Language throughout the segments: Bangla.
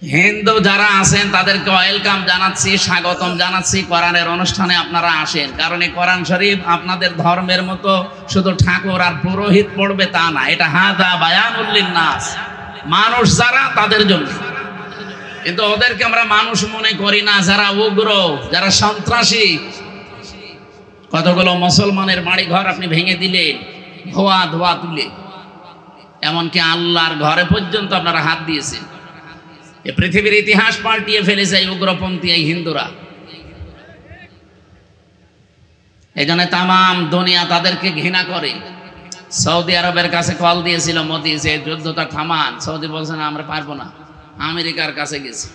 হিন্দু যারা আছেন তাদেরকে ওয়েলকাম জানাচ্ছি, স্বাগতম জানাচ্ছি। কোরআনের অনুষ্ঠানে আপনারা আসেন, কারণ এই কোরআন শরীফ আপনাদের ধর্মের মতো শুধু ঠাকুর আর পুরোহিত পড়বে তা না, এটা হাদা বায়ানুল লিন্নাস, মানুষ যারা তাদের জন্য। কিন্তু ওদেরকে আমরা মানুষ মনে করি না, যারা উগ্র, যারা সন্ত্রাসী। কতগুলো মুসলমানের বাড়ি ঘর আপনি ভেঙে দিলেন ধোয়া ধোয়া তুলে, এমনকি আল্লাহর ঘরে পর্যন্ত আপনারা হাত দিয়েছেন। এই পৃথিবীর ইতিহাস পাল্টিয়ে ফেলেছে এই উগ্রপন্থী এই হিন্দুরা। এই জন্য তামাম দুনিয়া তাদেরকে ঘৃণা করে। সৌদি আরবের কাছে কল দিয়েছিল মোদি যে যুদ্ধটা থামান, সৌদি বলছে না আমরা পারবো না। আমেরিকার কাছে গেছে,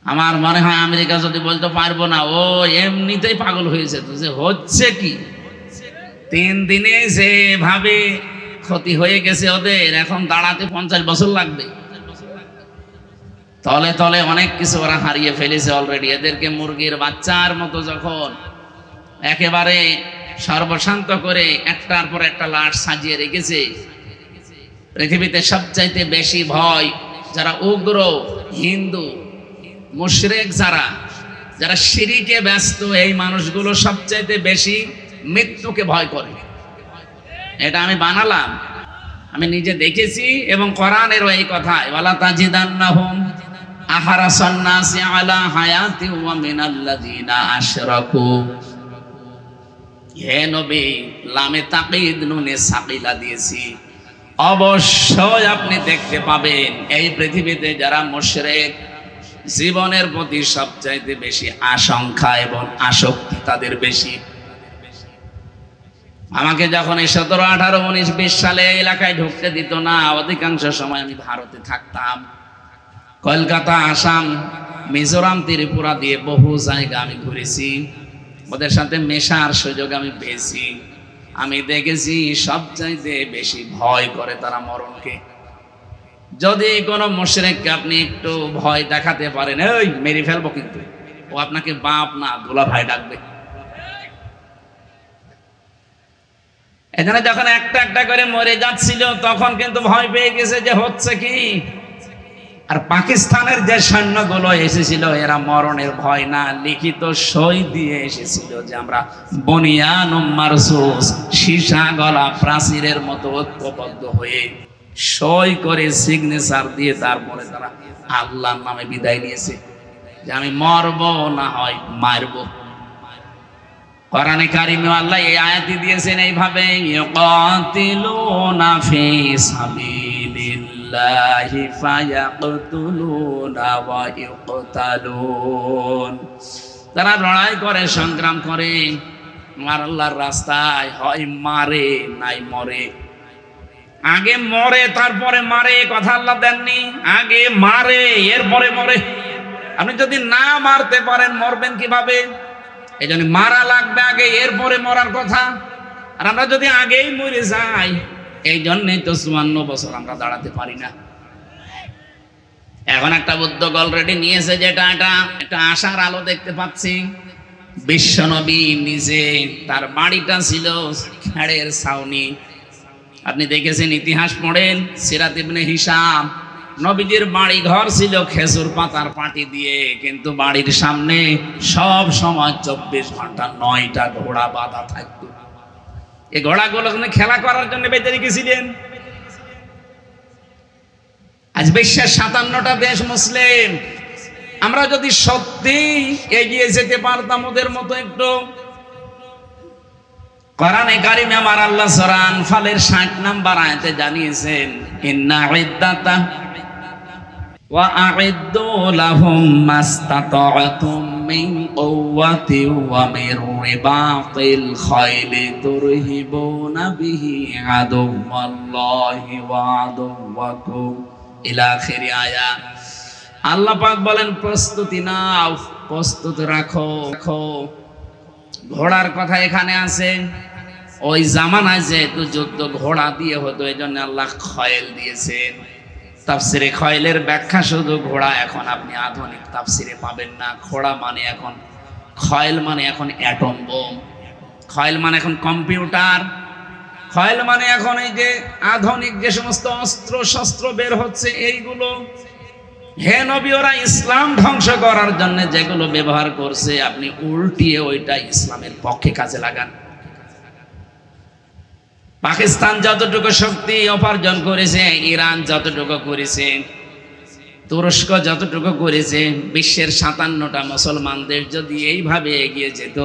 আমার মনে হয় আমেরিকা যদি বলতে পারবো না, ও এমনিতেই পাগল হয়েছে। তো যে হচ্ছে কি, 3 দিনে যেভাবে ক্ষতি হয়ে গেছে ওদের, এখন দাঁড়াতে 50 বছর লাগবে। তলে তলে অনেক কিছু ওরা হারিয়ে ফেলেছে অলরেডি। এদেরকে মুরগির বাচ্চার মতো যখন একেবারে সর্বশান্ত করে একটার পর একটা লাশ সাজিয়ে রেখেছে। পৃথিবীতে সবচাইতে বেশি ভয় যারা উগ্র হিন্দু মুশরিক, যারা শিরিকে ব্যস্ত, এই মানুষগুলো সবচাইতে বেশি মৃত্যুকে ভয় করে। এটা আমি বানালাম, আমি নিজে দেখেছি, এবং কোরআনেরও এই কথা, ওয়ালা তাজিদান্নাহুম আহরাসান নাসি আলা হায়াতি ওয়া মিনাল্লাযিনা আশরাকু। হে নবী, লামে তাকিদ নুনে সাকিলা দিয়েছি, অবশ্যই আপনি দেখতে পাবেন এই পৃথিবীতে যারা মুশরিক, জীবনের প্রতি সবচাইতে বেশি আশঙ্কা এবং আসক্তি তাদের বেশি। আমাকে যখন এই 17, 18, 19, 20 সালে এলাকায় ঢুকতে দিত না, অধিকাংশ সময় আমি ভারতে থাকতাম। কলকাতা, আসাম, মিজোরাম, ত্রিপুরা দিয়ে বহু জায়গা আমি ঘুরেছি, ওদের সাথে মেশার সুযোগ আমি পেয়েছি। আমি দেখেছি সবচাইতে বেশি ভয় করে তারা মরণকে। যদি কোনো মুশরিককে আপনি একটু ভয় দেখাতে পারেন, এই মেরে ফেলবো, কিন্তু ও আপনাকে বাপ না দুলা ভাই ডাকবে। এখানে যখন একটা একটা করে মরে যাচ্ছিল, তখন কিন্তু ভয় পেয়ে গেছে যে হচ্ছে কি। আর পাকিস্তানের যে সৈন্যগুলো এসেছিল, এরা মরণের ভয় না, লিখিত সই দিয়ে এসেছিল যে আমরা বুনিয়ানুম মারসুস, সীসা গলা প্রাচীরের মতো ঐক্যবদ্ধ হয়ে সই করে সিগনেচার দিয়ে তারপরে তারা আল্লাহর নামে বিদায় নিয়েছে যে আমি মরবো না হয় মারবো। কোরআনে কারিমে আল্লাহ এই আয়াতই দিয়েছেন এইভাবে, ইউকাতিলুনা ফি সাবিলিল্লাহি ফায়াকতুলুনা ওয়া ইউকতালুন। তারা লড়াই করে, সংগ্রাম করে আমার আল্লাহর রাস্তায়, হয় মারে নাই মরে। আগে মরে তারপরে মারে, কথা আল্লাহ দেননি, আগে মারে এরপরে মরে। আপনি যদি না মারতে পারেন মরবেন কিভাবে? এই জন্য মারা লাগবে আগে, এরপরে মরার কথা। আর আমরা যদি আগেই মরে যাই, এই জন্যই তো 54 বছর আমরা দাঁড়াতে পারি না। এখন একটা উদ্যোগ অলরেডি নিয়েছে, যেটা একটা আশার আলো দেখতে পাচ্ছি। বিশ্বনবী নিজে, তার বাড়িটা ছিল খেড়ের ছাউনি। আপনি দেখেছেন, ইতিহাস পড়েন, সিরাত ইবনে হিশাম, নবীজির বাড়ি ঘর ছিল খেজুর পাতার পাটি দিয়ে, কিন্তু বাড়ির সামনে সব সময় 24 ঘন্টা 9টা ঘোড়া বাঁধা থাকতো। এই ঘোড়াগুলো খেলা করার জন্য বেঁধে রেখেছিলেন। আজ বিশ্বের 57টা দেশ মুসলিম। আমরা যদি সত্যি এগিয়ে যেতে পারতাম ওদের মতো একটু, কোরআনে কারিমে আমার আল্লাহ সূরা আনফালের 60 নম্বর আয়াতে জানিয়েছেন, ইন্না ইদ্দাতা ওয়া আ'ইদ্দু লাহুম মাস্তাতা'তুম মিন কুওয়াতি ওয়া মির রিবাতিল খাইলি তুরহিবুনা বিহি আদুওয়াল্লাহি ওয়া আদুওয়াকুম ইলা আখির আয়াত। আল্লাহ পাক বলেন, প্রস্তুতি নাও, প্রস্তুত রাখো। ঘোড়ার কথা এখানে আছে। ওই জামানায় যেহেতু যুদ্ধ ঘোড়া দিয়ে হতো, এই জন্য আল্লাহ খয়েল দিয়েছেন। তাফসিরে খয়েলের ব্যাখ্যা শুধু ঘোড়া, এখন আপনি আধুনিক তাফসিরে পাবেন না। ঘোড়া মানে এখন, খয়েল মানে এখন অ্যাটম বোম, খয়েল মানে এখন কম্পিউটার, খয়েল মানে এখন এই যে আধুনিক যে সমস্ত অস্ত্র শস্ত্র বের হচ্ছে, এইগুলো হে নবী, ওরা ইসলাম ধ্বংস করার জন্য যেগুলো ব্যবহার করছে আপনি উল্টিয়ে ওইটা ইসলামের পক্ষে কাজে লাগান। পাকিস্তান যতটুকু শক্তি উপার্জন করেছে, ইরান যতটুকু করেছে, তুরস্ক যতটুকু করেছে, বিশ্বের 57টা মুসলমান দেশ যদি এইভাবে এগিয়ে যেত,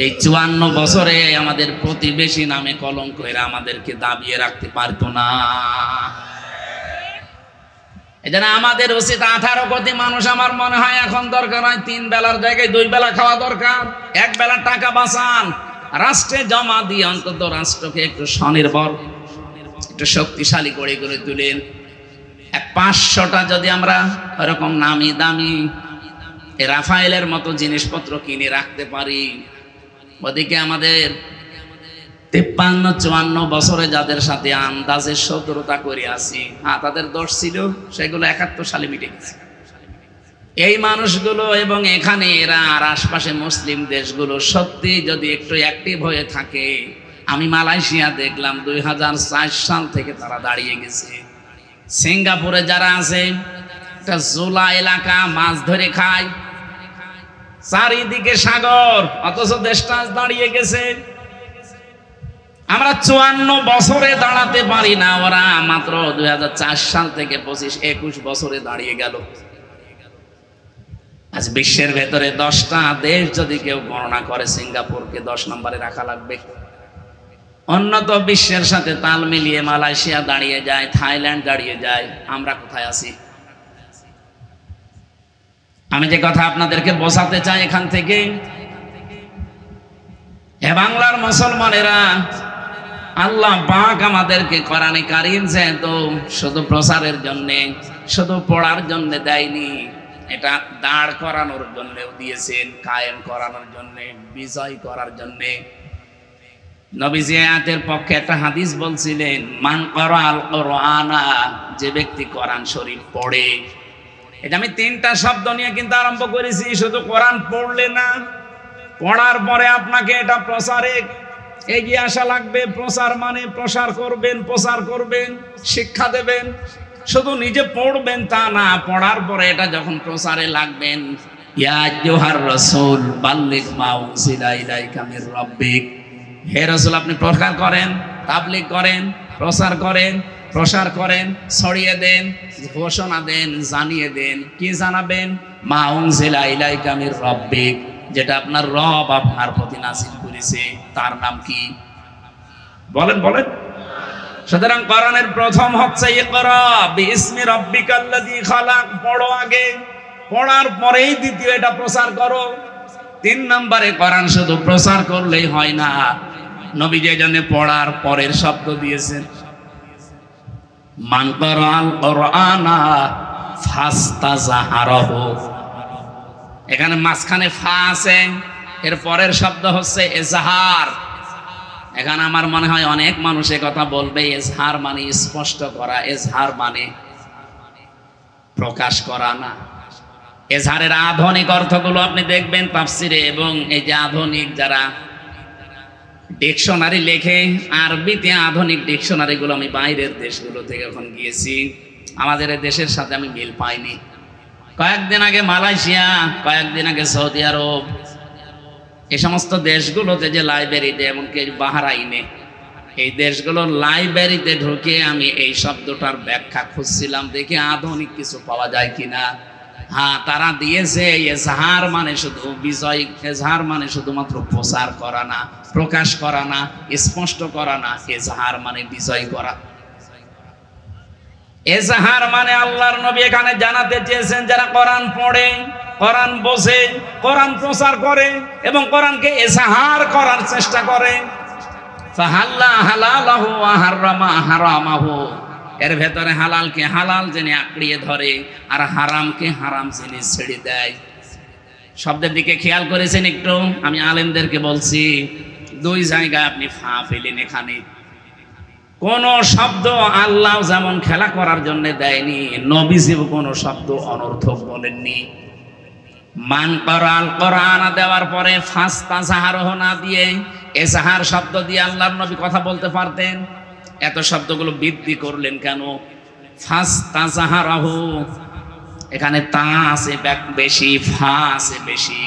এই 54 বছরে আমাদের প্রতিবেশী নামে কলঙ্ক এরা আমাদেরকে দাবিয়ে রাখতে পারতো না। এজন্য আমাদের উচিত 18 কোটি মানুষ, আমার মনে হয় এখন দরকার হয় 3 বেলার জায়গায় 2 বেলা খাওয়া দরকার। 1 বেলার টাকা বাঁচান, রাষ্ট্রে জমা দিয়ে অন্তত রাষ্ট্রকে একটু স্বনির্ভর, একটু শক্তিশালী করে গড়ে তুলেন। 500টা যদি আমরা এরকম নামি দামি রাফায়েলের মতো জিনিসপত্র কিনে রাখতে পারি, ওদিকে আমাদের 53-54 বছরে যাদের সাথে আন্দাজে শত্রুতা করে আসি, তাদের দোষ ছিল, সেগুলো 71 সালে মিটে গেছে। এই মানুষগুলো এবং এখানে এরা আর আশপাশে মুসলিম দেশগুলো সত্যি যদি একটু অ্যাক্টিভ হয়ে থাকে, আমি মালয়েশিয়া দেখলাম 2004 সাল থেকে তারা দাঁড়িয়ে গেছে। সিঙ্গাপুরে যারা আছে, একটা জোলা এলাকা, মাছ ধরে খায়, চারিদিকে সাগর, অথচ দেশটা দাঁড়িয়ে গেছে। আমরা 54 বছরে দাঁড়াতে পারি না, ওরা মাত্র 2004 সাল থেকে 25-21 বছরে দাঁড়িয়ে গেল। আজ বিশ্বের ভেতরে 10টা দেশ যদি কেউ গণনা করে, সিঙ্গাপুরকে 10 নম্বরে রাখা লাগবে। উন্নত বিশ্বের সাথে তাল মিলিয়ে মালয়েশিয়া দাঁড়িয়ে যায়, থাইল্যান্ড দাঁড়িয়ে যায়, আমরা কোথায় আছি? আমি যে কথা আপনাদেরকে বোঝাতে চাই এখান থেকে, এ বাংলার মুসলমানেরা, আল্লাহ পাক আমাদেরকে কোরআনে কারীম যেহেতু শুধু প্রচারের জন্য, শুধু পড়ার জন্য দেয়নি, এটা দাঁড় করানোর জন্যও দিয়েছেন, কায়েম করানোর জন্য, বিজয় করার জন্য। নবীজি আয়াতের পক্ষে একটা হাদিস বলছিলেন, মান ক্বারাআল কুরআনা, যে ব্যক্তি কোরআন শরীফ পড়ে। এটা আমি 3টা শব্দ নিয়ে কিন্তু আরম্ভ করেছি, শুধু কোরআন পড়লে না, পড়ার পরে আপনাকে এটা প্রচারে এগিয়ে আসা লাগবে। প্রচার মানে প্রসার করবেন, প্রচার করবেন, শিক্ষা দেবেন। শুধু নিজে পড়বেন তা না, পড়ার পরে এটা যখন প্রচারে লাগবেন, ইয়া আইয়ুহার রাসূল বাল্লিগ মা উনজিলা ইলাইকা মির রাব্বিক, হে রাসূল আপনি প্রচার করেন, তাবলীগ করেন, প্রচার করেন, প্রসার করেন, ছড়িয়ে দেন, ঘোষণা দেন, জানিয়ে দেন। কি জানাবেন? মা উনজিলা ইলাইকা মির রাব্বিক, যেটা আপনার রব আপনার প্রতি নাযিল করেছে, তার নাম কি? বলেন বলেন। সুতরাং কোরআনের প্রথম হচ্ছে ইকরা বিইসমি রাব্বিকাল্লাযী খালাক, পড়ো আগে, পড়ার পরেই দ্বিতীয় এটা প্রচার করো। 3 নম্বরে কোরআন শুধু প্রচার করলেই হয় না, নবী যে জন্য পড়ার পরের শব্দ দিয়েছেন, মান ক্বারাআল কুরআনা ফাস্তাযহারাহু, এখানে মাঝখানে ফা আছে, এর পরের শব্দ হচ্ছে এজহার। এখানে আমার মনে হয় অনেক মানুষ কথা বলবে, এজহার মানে স্পষ্ট করা, এজহার মানে প্রকাশ করা না। এজহারের আধুনিক অর্থগুলো আপনি দেখবেন তাফসিরে, এবং এই যে আধুনিক যারা ডিকশনারি লেখে, আরবিতে আধুনিক ডিকশনারিগুলো আমি বাইরের দেশগুলো থেকে এখন গিয়েছি, আমাদের দেশের সাথে আমি মিল পাইনি। কয়েকদিন আগে মালয়েশিয়া, কয়েকদিন আগে সৌদি আরব, এই সমস্ত দেশগুলোতে যে লাইব্রেরিতে, এমনকি বাহরাইনে, এই দেশগুলোর লাইব্রেরিতে ঢুকে আমি এই শব্দটার ব্যাখ্যা খুঁজছিলাম, দেখে আধুনিক কিছু পাওয়া যায় কিনা। হ্যাঁ, তারা দিয়েছে এজহার মানে শুধু বিজয়, এজহার মানে শুধুমাত্র প্রচার করা না, প্রকাশ করা না, স্পষ্ট করা না, এজহার মানে বিজয় করা। এজহার মানে আল্লাহর নবী এখানে জানাতে চেয়েছেন, যারা কোরআন পড়ে, কোরআন বোঝে, কোরআন প্রচার করে এবং কোরআনকে এজহার করার চেষ্টা করে, ফাহাল্লা হালালাহু ওয়া হারামা হারামাহু, এর ভেতরে হালালকে হালাল জেনে আঁকড়িয়ে ধরে আর হারামকে হারাম জেনে ছেড়ে দেয়। শব্দের দিকে খেয়াল করেছেন একটু? আমি আলেমদেরকে বলছি, 2 জায়গায় আপনি ফা ফেলেন। এখানে কোন শব্দ আল্লাহ যেমন খেলা করার জন্য দেয়নি, নবীজিও কোন শব্দ অনর্থক বলেননি। মান ক্বারাআল কুরআনা দেওয়ার পরে ফাস্তাযহারাহু না দিয়ে এজহার শব্দ দিয়ে আল্লাহর নবী কথা বলতে পারতেন। এত শব্দগুলো বৃদ্ধি করলেন কেন? ফাস্তাযহারাহু, এখানে তা আছে বেশি, ফা আছে বেশি।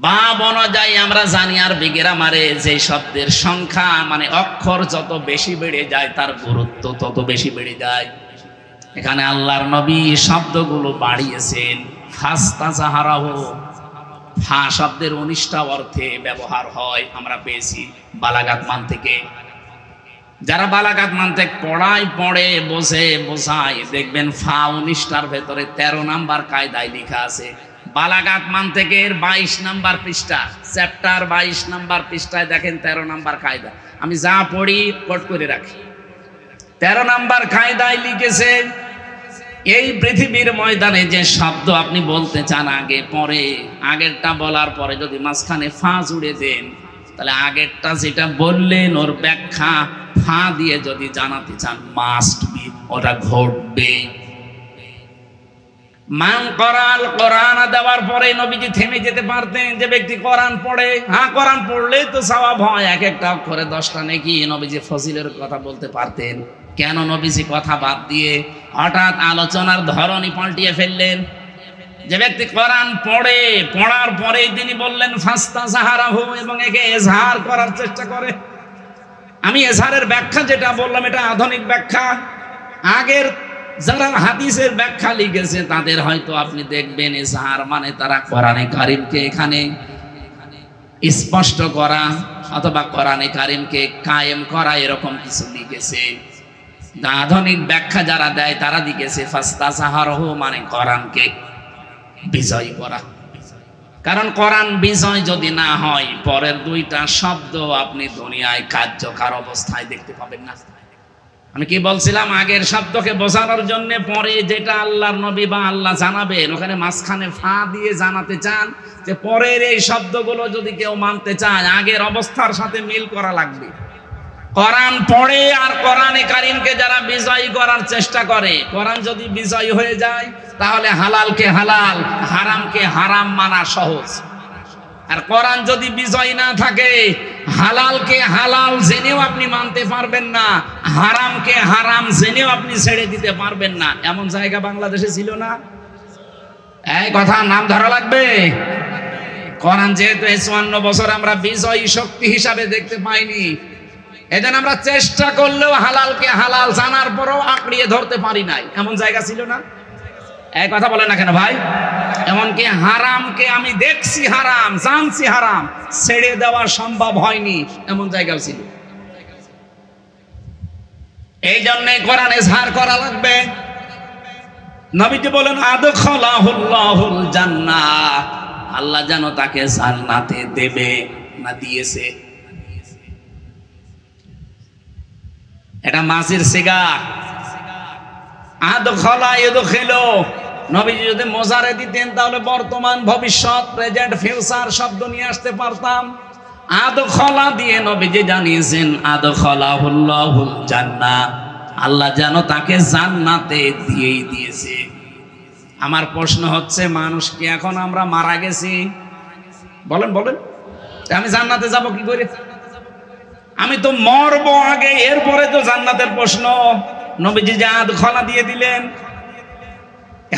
বাব অনুযায়ী আমরা জানি আর গ্রামারে যে শব্দের সংখ্যা মানে অক্ষর যত বেশি বেড়ে যায় তার গুরুত্ব তত বেশি বেড়ে যায়। এখানে আল্লাহর নবী শব্দগুলো বাড়িয়েছেন। ফাস্তাজাহারাহু, ফা শব্দের 19টা অর্থে ব্যবহার হয়, আমরা পেয়েছি বালাগাত মান থেকে। যারা বালাগাত মানতেক পড়ে বোঝায় দেখবেন ফা 19টার ভেতরে 13 নাম্বার কায়দায় লেখা আছে। বালাগাত মানতেকের 22 নাম্বার পৃষ্ঠা, চ্যাপ্টার 22 নাম্বার পৃষ্ঠায় দেখেন 13 নাম্বার কায়দা। আমি যা পড়ি কোট করে রাখি। 13 নাম্বার কায়দায় লিখেছে এই পৃথিবীর ময়দানে যে শব্দ আপনি বলতে চান আগে পরে, আগেরটা বলার পরে যদি মাঝখানে ফা জুড়ে দেন তাহলে আগেরটা যেটা বললেন ওর ব্যাখ্যা ফা দিয়ে যদি জানাতে চান মাস্ট বি, ওটা ঘটবে। মান কোরআন, কোরআন দেওয়ার পরে নবীজি থেমে যেতে পারতেন। যে ব্যক্তি কোরআন পড়ে, হ্যাঁ কোরআন পড়লেই তো সওয়াব হয়, এক একটা অক্ষরে 10টা নেকি, নবীজি ফজিলের কথা বলতে পারতেন। কেন নবীজি কথা বাদ দিয়ে হঠাৎ আলোচনার ধরনই পাল্টিয়ে ফেললেন? যে ব্যক্তি কোরআন পড়ে, পড়ার পরেই তিনি বললেন ফাস্তাজাহারাহু, এবং একে এজহার করার চেষ্টা করে। আমি এজহারের ব্যাখ্যা যেটা বললাম এটা আধুনিক ব্যাখ্যা। আগের যারা হাদিসের ব্যাখ্যা লিখেছে তাদের হয়তো আপনি দেখবেন এজহার মানে তারা কোরআনে কারিমকে এখানে স্পষ্ট করা অথবা কোরআনে কারিমকে কায়েম করা এরকম কিছু লিখেছে। আধুনিক ব্যাখ্যা যারা দেয় তারা লিখেছে ফাস্তাজাহারাহু মানে কোরআনকে বিজয় করা। কারণ কোরআন বিজয় যদি না হয় পরের 2টা শব্দ আপনি দুনিয়ায় কার্যকর অবস্থায় দেখতে পাবেন না। আমি কি বলছিলাম, আগের শব্দকে বোঝানোর জন্য পরে যেটা আল্লাহর নবী বা আল্লাহ জানাবেন ওখানে মাঝখানে ফা দিয়ে জানাতে চান যে পরের এই শব্দগুলো যদি কেউ মানতে চায় আগের অবস্থার সাথে মিল করা লাগবে। কোরআন পড়ে আর কোরআনে কারিমকে যারা বিজয়ী করার চেষ্টা করে, কোরআন যদি বিজয়ী হয়ে যায় তাহলে হালালকে হালাল, হারামকে হারাম মানা সহজ। আর কোরআন যদি বিজয় না থাকে হালালকে হালাল জেনেও আপনি মানতে পারবেন না, হারামকে হারাম জেনেও আপনি ছেড়ে দিতে পারবেন না। এমন জায়গা বাংলাদেশে ছিল না? এই কথা নাম ধরা লাগবে। কোরআন যেহেতু 54 বছর আমরা বিজয়ী শক্তি হিসাবে দেখতে পাইনি, এজন্য আমরা চেষ্টা করলেও হালালকে হালাল জানার পরও আঁকড়িয়ে ধরতে পারি নাই। এমন জায়গা ছিল না? এই কথা বলে না কেন ভাই? এমনকি হারামকে আমি দেখছি হারাম, জানছি হারাম, ছেড়ে দেওয়া সম্ভব হয়নি, এমন জায়গাও ছিল। এই জন্য কোরআন এজহার করা লাগবে। নবীজি বলেন আদখালাহুল্লাহুল জান্নাহ, আল্লাহ যেন তাকে জান্নাতে দেবে না দিয়েছে। এটা মাজির সিগা। আদখালা ইদখিলু, নবীজি যদি মোজারে দিতেন তাহলে বর্তমান ভবিষ্যৎ প্রেজেন্ট ফিউচার শব্দ নিয়ে আসতে পারতাম। আদখালা দিয়ে নবীজি জানিয়েছেন আদখালাহুল্লাহুল জান্নাহ, আল্লাহ যেন তাকে জান্নাতে দিয়েই দিয়েছে। আমার প্রশ্ন হচ্ছে, মানুষ কি এখন আমরা মারা গেছি? বলেন বলেন, আমি জান্নাতে যাব কি করে? আমি তো মরবো আগে, এরপরে তো জান্নাতের প্রশ্ন। নবীজি যে আদখালা দিয়ে দিলেন।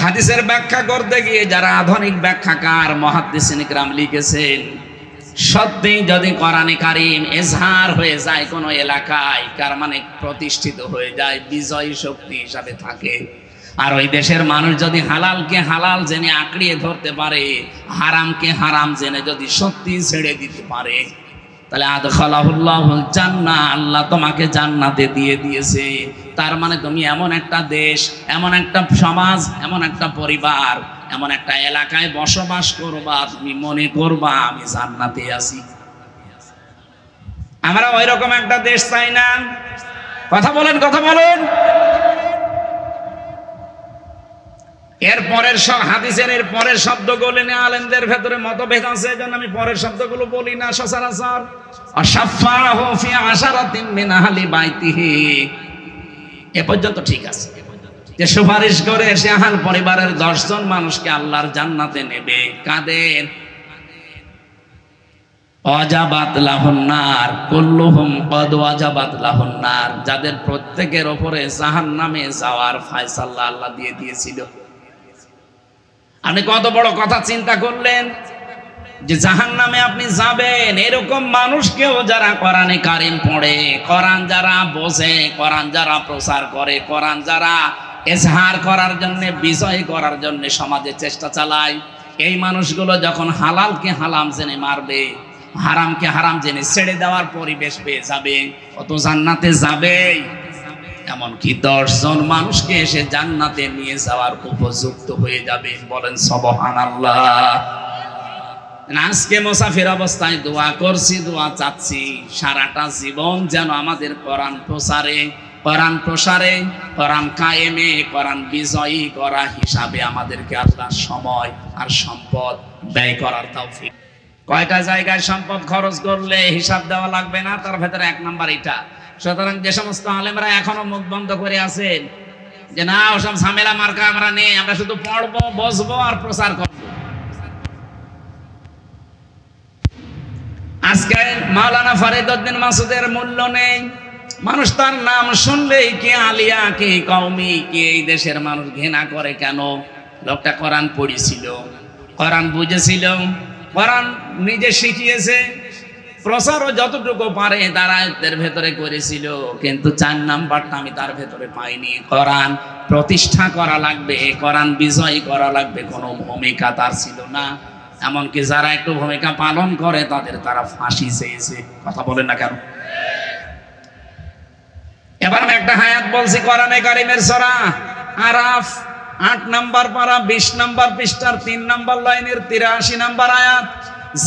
হাদিসের ব্যাখ্যা করতে গিয়ে যারা আধুনিক ব্যাখ্যাকার মুহাদ্দিসিন ইকরাম লিখেছেন, সত্যি যদি কোরআনে কারীম এজহার হয়ে যায় কোন এলাকায়, কার মানে প্রতিষ্ঠিত হয়ে যায়, বিজয়ী শক্তি হিসাবে থাকে, আর ওই দেশের মানুষ যদি হালালকে হালাল জেনে আঁকড়িয়ে ধরতে পারে, হারামকে হারাম জেনে যদি সত্যি ছেড়ে দিতে পারে, তাহলে আদখালাহুল্লাহুল জান্নাহ, আল্লাহ তোমাকে জান্নাতে দিয়ে দিয়েছে। তার মানে তুমি এমন একটা দেশ, এমন একটা সমাজ, এমন একটা পরিবার, এমন একটা এলাকায় বসবাস করবা, তুমি মনে করবা আমি জান্নাতে আছি। আমরা ওই রকম একটা দেশ চাই না? কথা বলেন, কথা বলেন। এর পরের হাদিসের এর পরের শব্দগুলো নিয়ে আলেমদের ভেতরে মতভেদ আছে, এজন্য আমি পরের শব্দগুলো বলি না সচরাচর। আশাফাহু ফি আশারাতিন মিন আহলি বাইতিহি, এ পর্যন্ত ঠিক আছে, যে সুপারিশ করে সে আহল পরিবারের 10 জন মানুষকে আল্লাহর জান্নাতে নেবে। কাদের? ওয়াজাবাত লাহুন নার, কুল্লুহুম কদ ওয়াজাবাত লাহুন নার, যাদের প্রত্যেকের উপরে জাহান্নামে যাওয়ার ফয়সালা আল্লাহ দিয়ে দিয়েছিল। আপনি কত বড় কথা চিন্তা করলেন যে জাহান্নামে আপনি যাবেন। এরকম মানুষকেও যারা কোরআনে কারিম পড়ে, কোরআন যারা বোঝে, কোরআন যারা প্রচার করে, কোরআন যারা এজহার করার জন্য, বিজয় করার জন্য সমাজে চেষ্টা চালায়, এই মানুষগুলো যখন হালালকে হালাম জেনে মারবে, হারামকে হারাম জেনে ছেড়ে দেওয়ার পরিবেশ পেয়ে যাবে, কত জান্নাতে যাবে। এমনকি 10 জন মানুষকে এসে জান্নাতে নিয়ে যাওয়ার উপযুক্ত হয়ে যাবে। বলেন সুবহানাল্লাহ। আজকে মুসাফির অবস্থায় দোয়া করছি, দোয়া চাচ্ছি সারাটা জীবন যেন আমাদের কোরআন প্রসারে, কোরআন কায়েমে, কোরআন বিজয়ী করা হিসাবে আমাদেরকে আল্লাহ সময় আর সম্পদ ব্যয় করার তৌফিক। কয়টা জায়গায় সম্পদ খরচ করলে হিসাব দেওয়া লাগবে না, তার ভেতরে 1 নাম্বার এটা। সুতরাং যে সমস্ত আলেমরা এখনো মুখ বন্ধ করে আছেন যে না ওসব ঝামেলা মার্কা আমরা নেই, আমরা শুধু পড়বো, বসবো আর প্রচার করবো, আজকে মাওলানা ফরিদউদ্দিন মাসুদের মূল্য নেই। মানুষ তার নাম শুনলেই কে আলিয়া, কে কওমি, কে এই দেশের মানুষ ঘৃণা করে কেন? লোকটা কোরআন পড়েছিল, কোরআন বুঝেছিল, কোরআন নিজে শিখিয়েছে, প্রচারও যতটুকু পারে তার আয়ত্তের ভেতরে করেছিল, কিন্তু 4 নাম্বারটা আমি তার ভেতরে পাইনি। কোরআন প্রতিষ্ঠা করা লাগবে, কোরআন বিজয় করা লাগবে, কোনো ভূমিকা তার ছিল না। এমনকি যারা একটু ভূমিকা পালন করে তারা ফাঁসি চেয়েছে। কথা বলেন না কেন? এবার আমি একটা আয়াত বলছি কোরআনে কারিমের সূরা আরাফ 8 নাম্বার পারা 20 নাম্বার পৃষ্ঠার 3 নাম্বার লাইনের 83 নাম্বার আয়াত।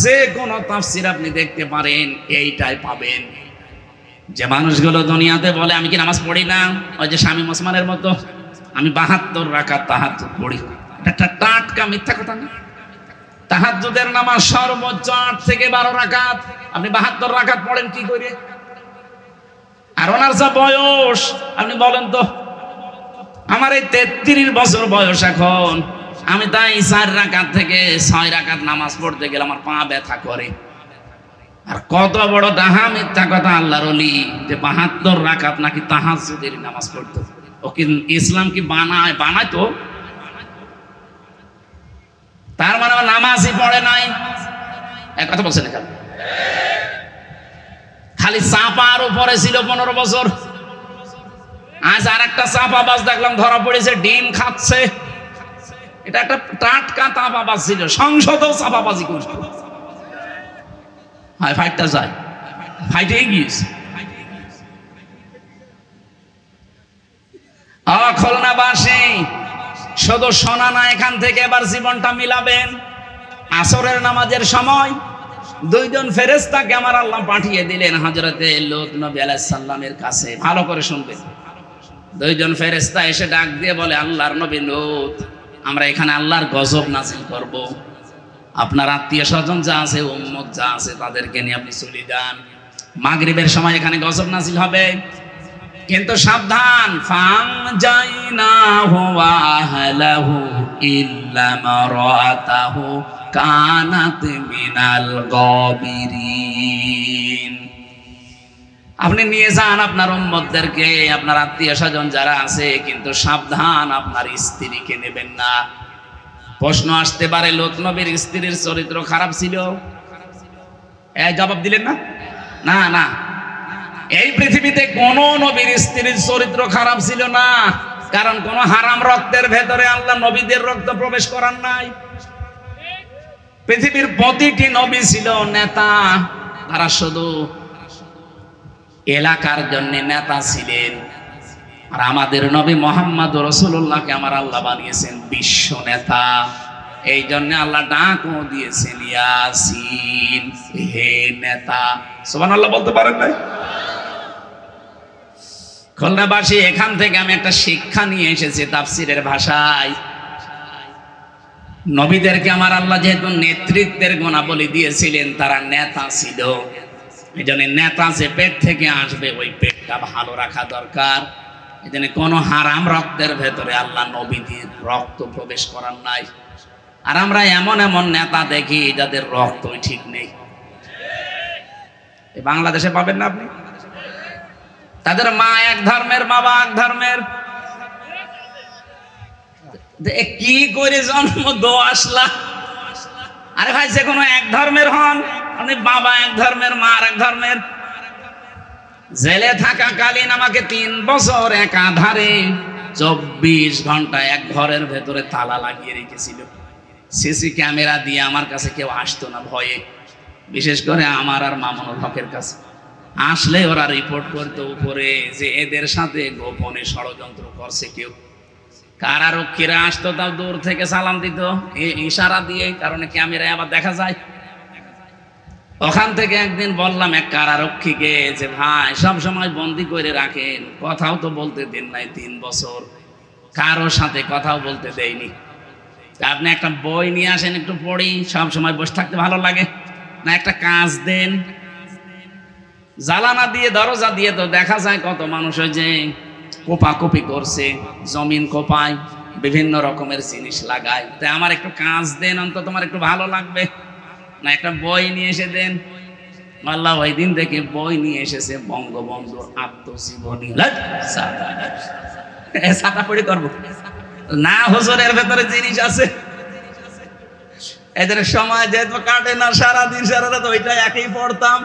যে কোনো তাফসীর আপনি দেখতে পারেন, এইটাই পাবেন। যে মানুষগুলো দুনিয়াতে বলে আমি কি নামাজ পড়ি না, ওই যে শামীম ওসমানের মতো আমি 72 রাকাত তাহাজ্জুদ পড়ি, এটা টাটকা মিথ্যা কথা না। তাহাজ্জুদের নামাজ সর্বোচ্চ 8 থেকে 12 রাকাত, আপনি 72 রাকাত পড়েন কি করে? আর ওনার যা বয়স, আপনি বলেন তো। আমার এই 33 বছর বয়স এখন, আমি তাই 4 রাকাত থেকে 6 রাকাত নামাজ পড়তে গেলে আমার পা ব্যথা করে। আর কত বড় ডাহা মিথ্যা কথা আল্লাহর ওলি যে 72 রাকাত নাকি তাহাজ্জুদের নামাজ পড়তো। ও কি ইসলাম কি বানায় তো? তার মানে নামাজই পড়ে নাই, এক কথা বলছেন এখানে। খালি চাপার উপরে ছিল 15 বছর। আজ আর একটা চাপাবাজ দেখলাম ধরা পড়েছে, ডিম খাচ্ছে। এটা একটা টাটকা চাপাবাজ ছিল, সংসদেও চাপাবাজি করতো। হয় ফাইটটা যায়, ফাইটে গিয়েছে। খুলনাবাসী শুধু শোনা না, এখান থেকে এবার জীবনটা মিলাবেন। আসরের নামাজের সময় 2 জন ফেরেশতাকে আমার আল্লাহ পাঠিয়ে দিলেন হযরতে লূত নবী আলাইহিস সালামের কাছে। ভালো করে শুনবেন। 2 জন ফেরেশতা এসে ডাক দিয়ে বলে, আল্লাহর নবী লূত, আমরা এখানে আল্লাহর গজব নাযিল করব, আপনার আত্মীয় স্বজন যা আছে, উম্মত যা আছে, তাদেরকে নিয়ে আপনি চলে যান। মাগরিবের সময় এখানে গজব নাযিল হবে, কিন্তু সাবধান, ফানজাইনাহু ওয়া আহলাহু ইল্লা মারাতাহু কানাত মিনাল গাবিরিন। আপনি নিয়ে যান আপনার উম্মতদেরকে, আপনার আত্মীয় স্বজন যারা আছে, কিন্তু সাবধান, আপনার স্ত্রীকে নেবেন না। প্রশ্ন আসতে পারে, লূত নবীর স্ত্রীর চরিত্র খারাপ ছিল? জবাব দিলেন না? না না, এই পৃথিবীতে কোন নবীর স্ত্রীর চরিত্র খারাপ ছিল না, কারণ কোন হারাম রক্তের ভেতরে আল্লাহ নবীদের রক্ত প্রবেশ করার নাই। পৃথিবীর প্রতিটি নবী ছিল নেতা, তারা শুধু এলাকার জন্য নেতা ছিলেন। আর আমাদের নবী মুহাম্মদ রাসূলুল্লাহকে আমার আল্লাহ বানিয়েছেন বিশ্ব নেতা। এই জন্য আল্লাহ ডাকও দিয়েছেন ইয়াসিন, হে নেতা। সুবহানাল্লাহ বলতে পারেন না? খুলনাবাসী, এখান থেকে আমি একটা শিক্ষা নিয়ে এসেছি তাফসীরের ভাষায়। নবীদেরকে আমার আল্লাহ যেহেতু নেতৃত্বের গুণাবলী দিয়েছিলেন, তারা নেতা ছিল। এই জন্য নেতা যে পেট থেকে আসবে, ওই পেটটা ভালো রাখা দরকার। এই জন্য কোনো হারাম রক্তের ভেতরে আল্লাহ নবীদের রক্ত প্রবেশ করার নাই। আর আমরা এমন এমন নেতা দেখি যাদের রক্তই ঠিক নেই। বাংলাদেশে পাবেন না আপনি। তাদের মা এক ধর্মের, বাবা এক ধর্মের। কি করে জন্ম দো আসলা? আরে ভাই, যে কোনো এক ধর্মের হন আপনি, বাবা এক ধর্মের, মা আর এক ধর্মের। জেলে থাকাকালীন আমাকে 3 বছর একাধারে 24 ঘন্টা এক ঘরের ভেতরে তালা লাগিয়ে রেখেছিল। সিসি ক্যামেরা দিয়ে আমার কাছে কেউ আসতো না ভয়ে, বিশেষ করে আমার আর মামুনুল হকের কাছে। আসলে ওরা রিপোর্ট করতো উপরে যে এদের সাথে গোপনে ষড়যন্ত্র করছে কেউ। কারারক্ষীরা আসতো, তাও দূর থেকে সালাম দিত ইশারা দিয়ে, কারণে ক্যামেরায় আবার দেখা যায়। ওখান থেকে একদিন বললাম এক কারারক্ষীকে যে ভাই, সব সময় বন্দি করে রাখেন, কথাও তো বলতে দেন নাই 3 বছর, কারোর সাথে কথাও বলতে দেয়নি। আপনি একটা বই নিয়ে আসেন, একটু পড়ি, সব সময় বসে থাকতে ভালো লাগে না, একটা কাজ দেন। জ্বালানা দিয়ে, দরজা দিয়ে তো দেখা যায় কত মানুষ ওই যে কোপাকুপি করছে, জমিন কোপায়, বিভিন্ন রকমের জিনিস লাগায়। তাই আমার একটু কাজ দেন, অন্তত তোমার একটু ভালো লাগবে না, একটা বই নিয়ে এসে দেন। আল্লাহ ওই দিন থেকে বই নিয়ে এসেছে, বঙ্গবন্ধুর আত্মজীবনী। ছাতা পড়ি করবো না, হুজুরের ভেতরে জিনিস আছে। এদের সময় যেহেতু কাটে না, সারাদিন সারা রাত ওইটা একই পড়তাম,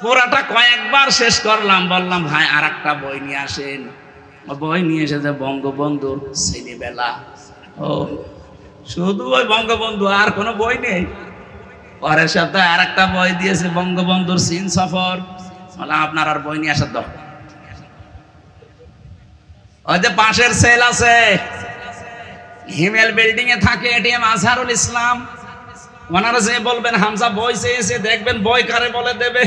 পুরাটা কয়েকবার শেষ করলাম। বললাম ভাই আর একটা বই নিয়ে আসেন। বই নিয়ে এসেছে বঙ্গবন্ধুর ছেলেবেলা। ও শুধু ওই বঙ্গবন্ধু, আর কোনো বই নেই। পরের সপ্তাহে আর একটা বই দিয়েছে, বঙ্গবন্ধুর চীন সফর। আপনার আর বই নিয়ে আসার দরকার। ওই যে পাশের সেল আছে, হিমেল বিল্ডিং এ থাকে এটিএম আজহারুল ইসলাম, ওনারা যে বলবেন হামজা বই চেয়েছে, দেখবেন বই কারে বলে দেবে।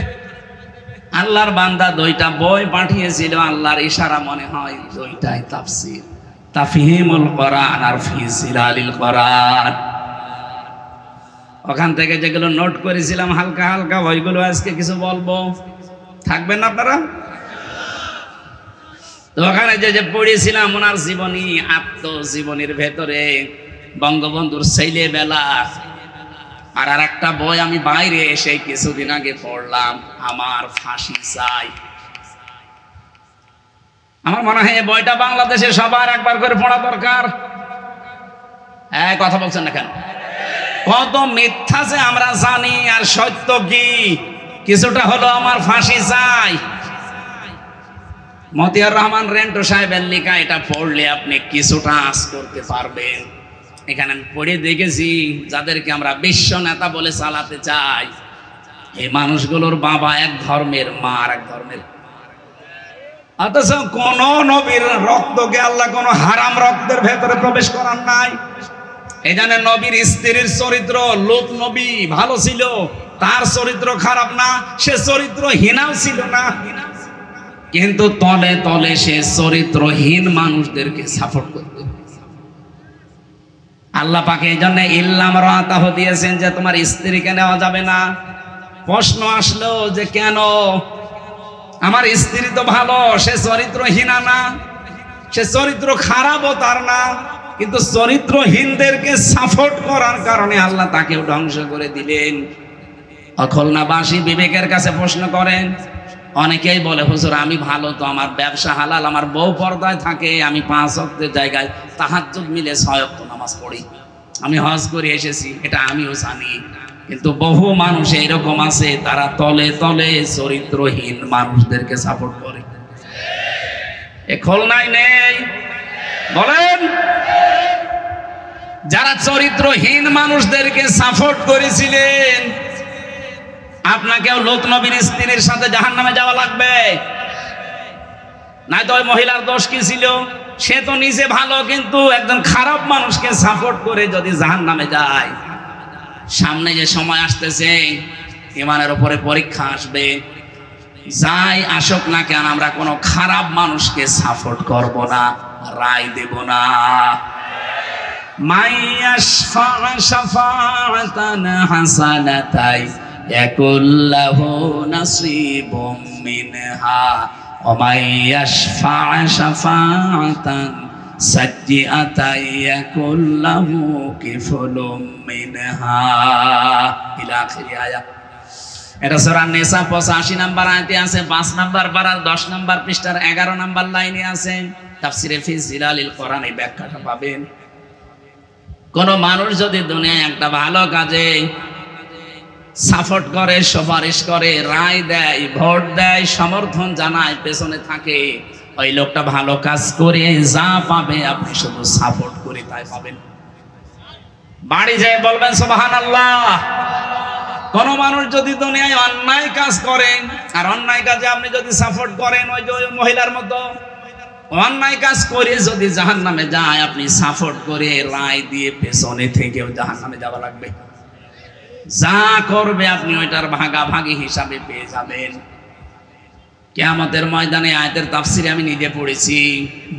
আল্লাহর বান্দা 2টা বই পাঠিয়েছিল, আল্লাহর ইশারা মনে হয় 2টাই তাফসীর, তাফহিমুল কোরআন আর ফি জিলালিল কোরআন। ওখান থেকে যেগুলো নোট করেছিলাম হালকা হালকা, ওইগুলো আজকে কিছু বলবো, থাকবেন না আপনারা? তো ওখানে যে পড়েছিলাম ওনার জীবনী, আত্মজীবনীর ভেতরে বঙ্গবন্ধুর ছেলেবেলা। আর একটা বই আমি বাইরে এসে কিছুদিন আগে পড়লাম, আমার ফাঁসি চাই। আমার মনে হয় এই বইটা বাংলাদেশে সবার একবার করে পড়া দরকার। হ্যাঁ, কথা বলছেন না কেন? কত মিথ্যা যে আমরা জানি, আর সত্য কি কিছুটা হলো আমার ফাঁসি চাই। মতিয়ার রহমান রেন্টু সাহেবের লেখা, এটা পড়লে আপনি কিছুটা আঁচ করতে পারবেন। এখানে আমি পড়ে দেখেছি, যাদেরকে আমরা বিশ্ব নেতা বলে চালাতে চাই, এই মানুষগুলোর বাবা এক ধর্মের, মা আর এক ধর্মের। অথচ কোন নবীর রক্তকে আল্লাহ কোন হারাম রক্তের ভেতরে প্রবেশ করার নাই। এই জন্য নবীর স্ত্রীর চরিত্র, লূত নবী ভালো ছিল, তার চরিত্র খারাপ না, সে চরিত্রহীনাও ছিল না, কিন্তু তলে তলে সে চরিত্রহীন মানুষদেরকে সাপোর্ট করত। আল্লাহ পাকে এই জন্য ইল্লাম রাতাহ দিয়েছেন যে তোমার স্ত্রীকে নেওয়া যাবে না। প্রশ্ন আসলো যে কেন? আমার স্ত্রী তো ভালো, সে চরিত্রহীনা না, সে চরিত্র খারাপও তার না, কিন্তু চরিত্রহীনদেরকে সাপোর্ট করার কারণে আল্লাহ তাকেও ধ্বংস করে দিলেন। অখলনাবাসী বিবেকের কাছে প্রশ্ন করেন, অনেকেই বলে হুজুর আমি ভালো তো, আমার ব্যবসা হালাল, আমার বউ পর্দায় থাকে, আমি 5 ওয়াক্তের জায়গায় তাহাজ্জুদ মিলে 6 ওয়াক্ত নামাজ পড়ি, আমি হজ করে এসেছি, এটা আমিও জানি। কিন্তু বহু মানুষ এরকম আছে, তারা তলে তলে চরিত্রহীন মানুষদেরকে সাপোর্ট করে। এ খুলনায় নেই? বলেন, যারা চরিত্রহীন মানুষদেরকে সাপোর্ট করেছিলেন, আপনাকেও লূত নবীর স্ত্রীর সাথে জাহান্নামে যাওয়া লাগবে। নাই তো ওই মহিলার দোষ কি ছিল? সে তো নিজে ভালো, কিন্তু একজন খারাপ মানুষকে সাপোর্ট করে যদি জাহান্নামে যায়, সামনে যে সময় আসতেছে ঈমানের উপরে পরীক্ষা আসবে, যাই আসুক না কেন আমরা কোনো খারাপ মানুষকে সাপোর্ট করব না, রায় দেব না। মাইয়াশফা শাফাআতান হাসানাতাই ইয়াকুল্লাহু নাসিবুম মিনহা ওয়া মাইয়াশফা শাফাআতান সাজ্জিআতাই ইয়াকুল্লাহু কিফলুম মিনহা ইলা আখিরি আয়াত। এটা সূরা নিসা 85 নম্বর আয়াতে আছে, 5 নম্বর পারার 10 নম্বর পৃষ্ঠার 11 নম্বর লাইনে আছে। তাফসিরে ফি জিলালিল কোরআন এই ব্যাখ্যাটা পাবেন। কোন মানুষ যদি দুনিয়ায় একটা ভালো কাজে সাপোর্ট করে, সুপারিশ করে, রায় দেয়, ভোট দেয়, সমর্থন জানায়, পেছনে থাকে, ওই লোকটা ভালো কাজ করে যা পাবে আপনি শুধু সাপোর্ট করে তাই পাবেন। বাড়ি যায় বলবেন সুবহানাল্লাহ। কোন মানুষ যদি দুনিয়ায় অন্যায় কাজ করেন আর অন্যায় কাজে আপনি যদি সাপোর্ট করেন, ওই যে মহিলার মতো অন্যায় কাজ করে যদি জাহান্নামে যায়, আপনি সাপোর্ট করে রায় দিয়ে পেছনে থেকেও জাহান্নামে যাওয়া লাগবে। যা করবে আপনি ওইটার ভাগাভাগি হিসাবে পেয়ে যাবেন। কিয়ামতের ময়দানে আয়াতের তাফসিরে আমি নিজে পড়েছি,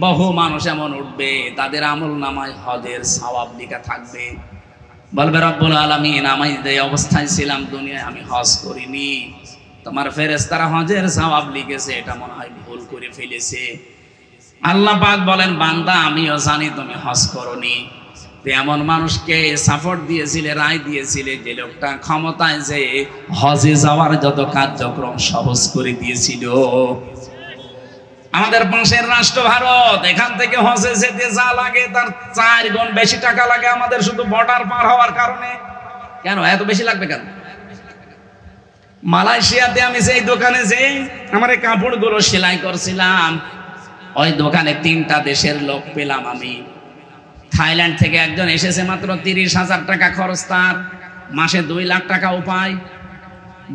বহু মানুষ এমন উঠবে তাদের আমল নামায় হজের সওয়াব লেখা থাকবে। বলবে রব্বুল আলামিন, আমি এই অবস্থায় ছিলাম দুনিয়ায়, আমি হজ করিনি, তোমার ফেরেশতারা হজের সওয়াব লিখেছে, এটা মনে হয় ভুল করে ফেলেছে। আল্লাহ পাক বলেন, বান্দা আমিও জানি তুমি হজ করনি। এমন মানুষকে সাপোর্ট দিয়েছিলে, রায় দিয়েছিলে, যে লোকটা ক্ষমতায় যে হজে যাওয়ার যত কার্যক্রম সহজ করে দিয়েছিল। আমাদের পাশের রাষ্ট্র ভারত, এখান থেকে হজে যেতে যা লাগে তার 4 গুণ বেশি টাকা লাগে আমাদের শুধু বর্ডার পার হওয়ার কারণে। কেন এত বেশি লাগবে কেন? মালয়েশিয়াতে আমি সেই দোকানে যে আমার এই কাপড়গুলো সেলাই করছিলাম, ওই দোকানে 3টা দেশের লোক পেলাম আমি। থাইল্যান্ড থেকে একজন এসেছে, মাত্র 30,000 টাকা খরচ, তার মাসে 2 লাখ টাকা উপায়।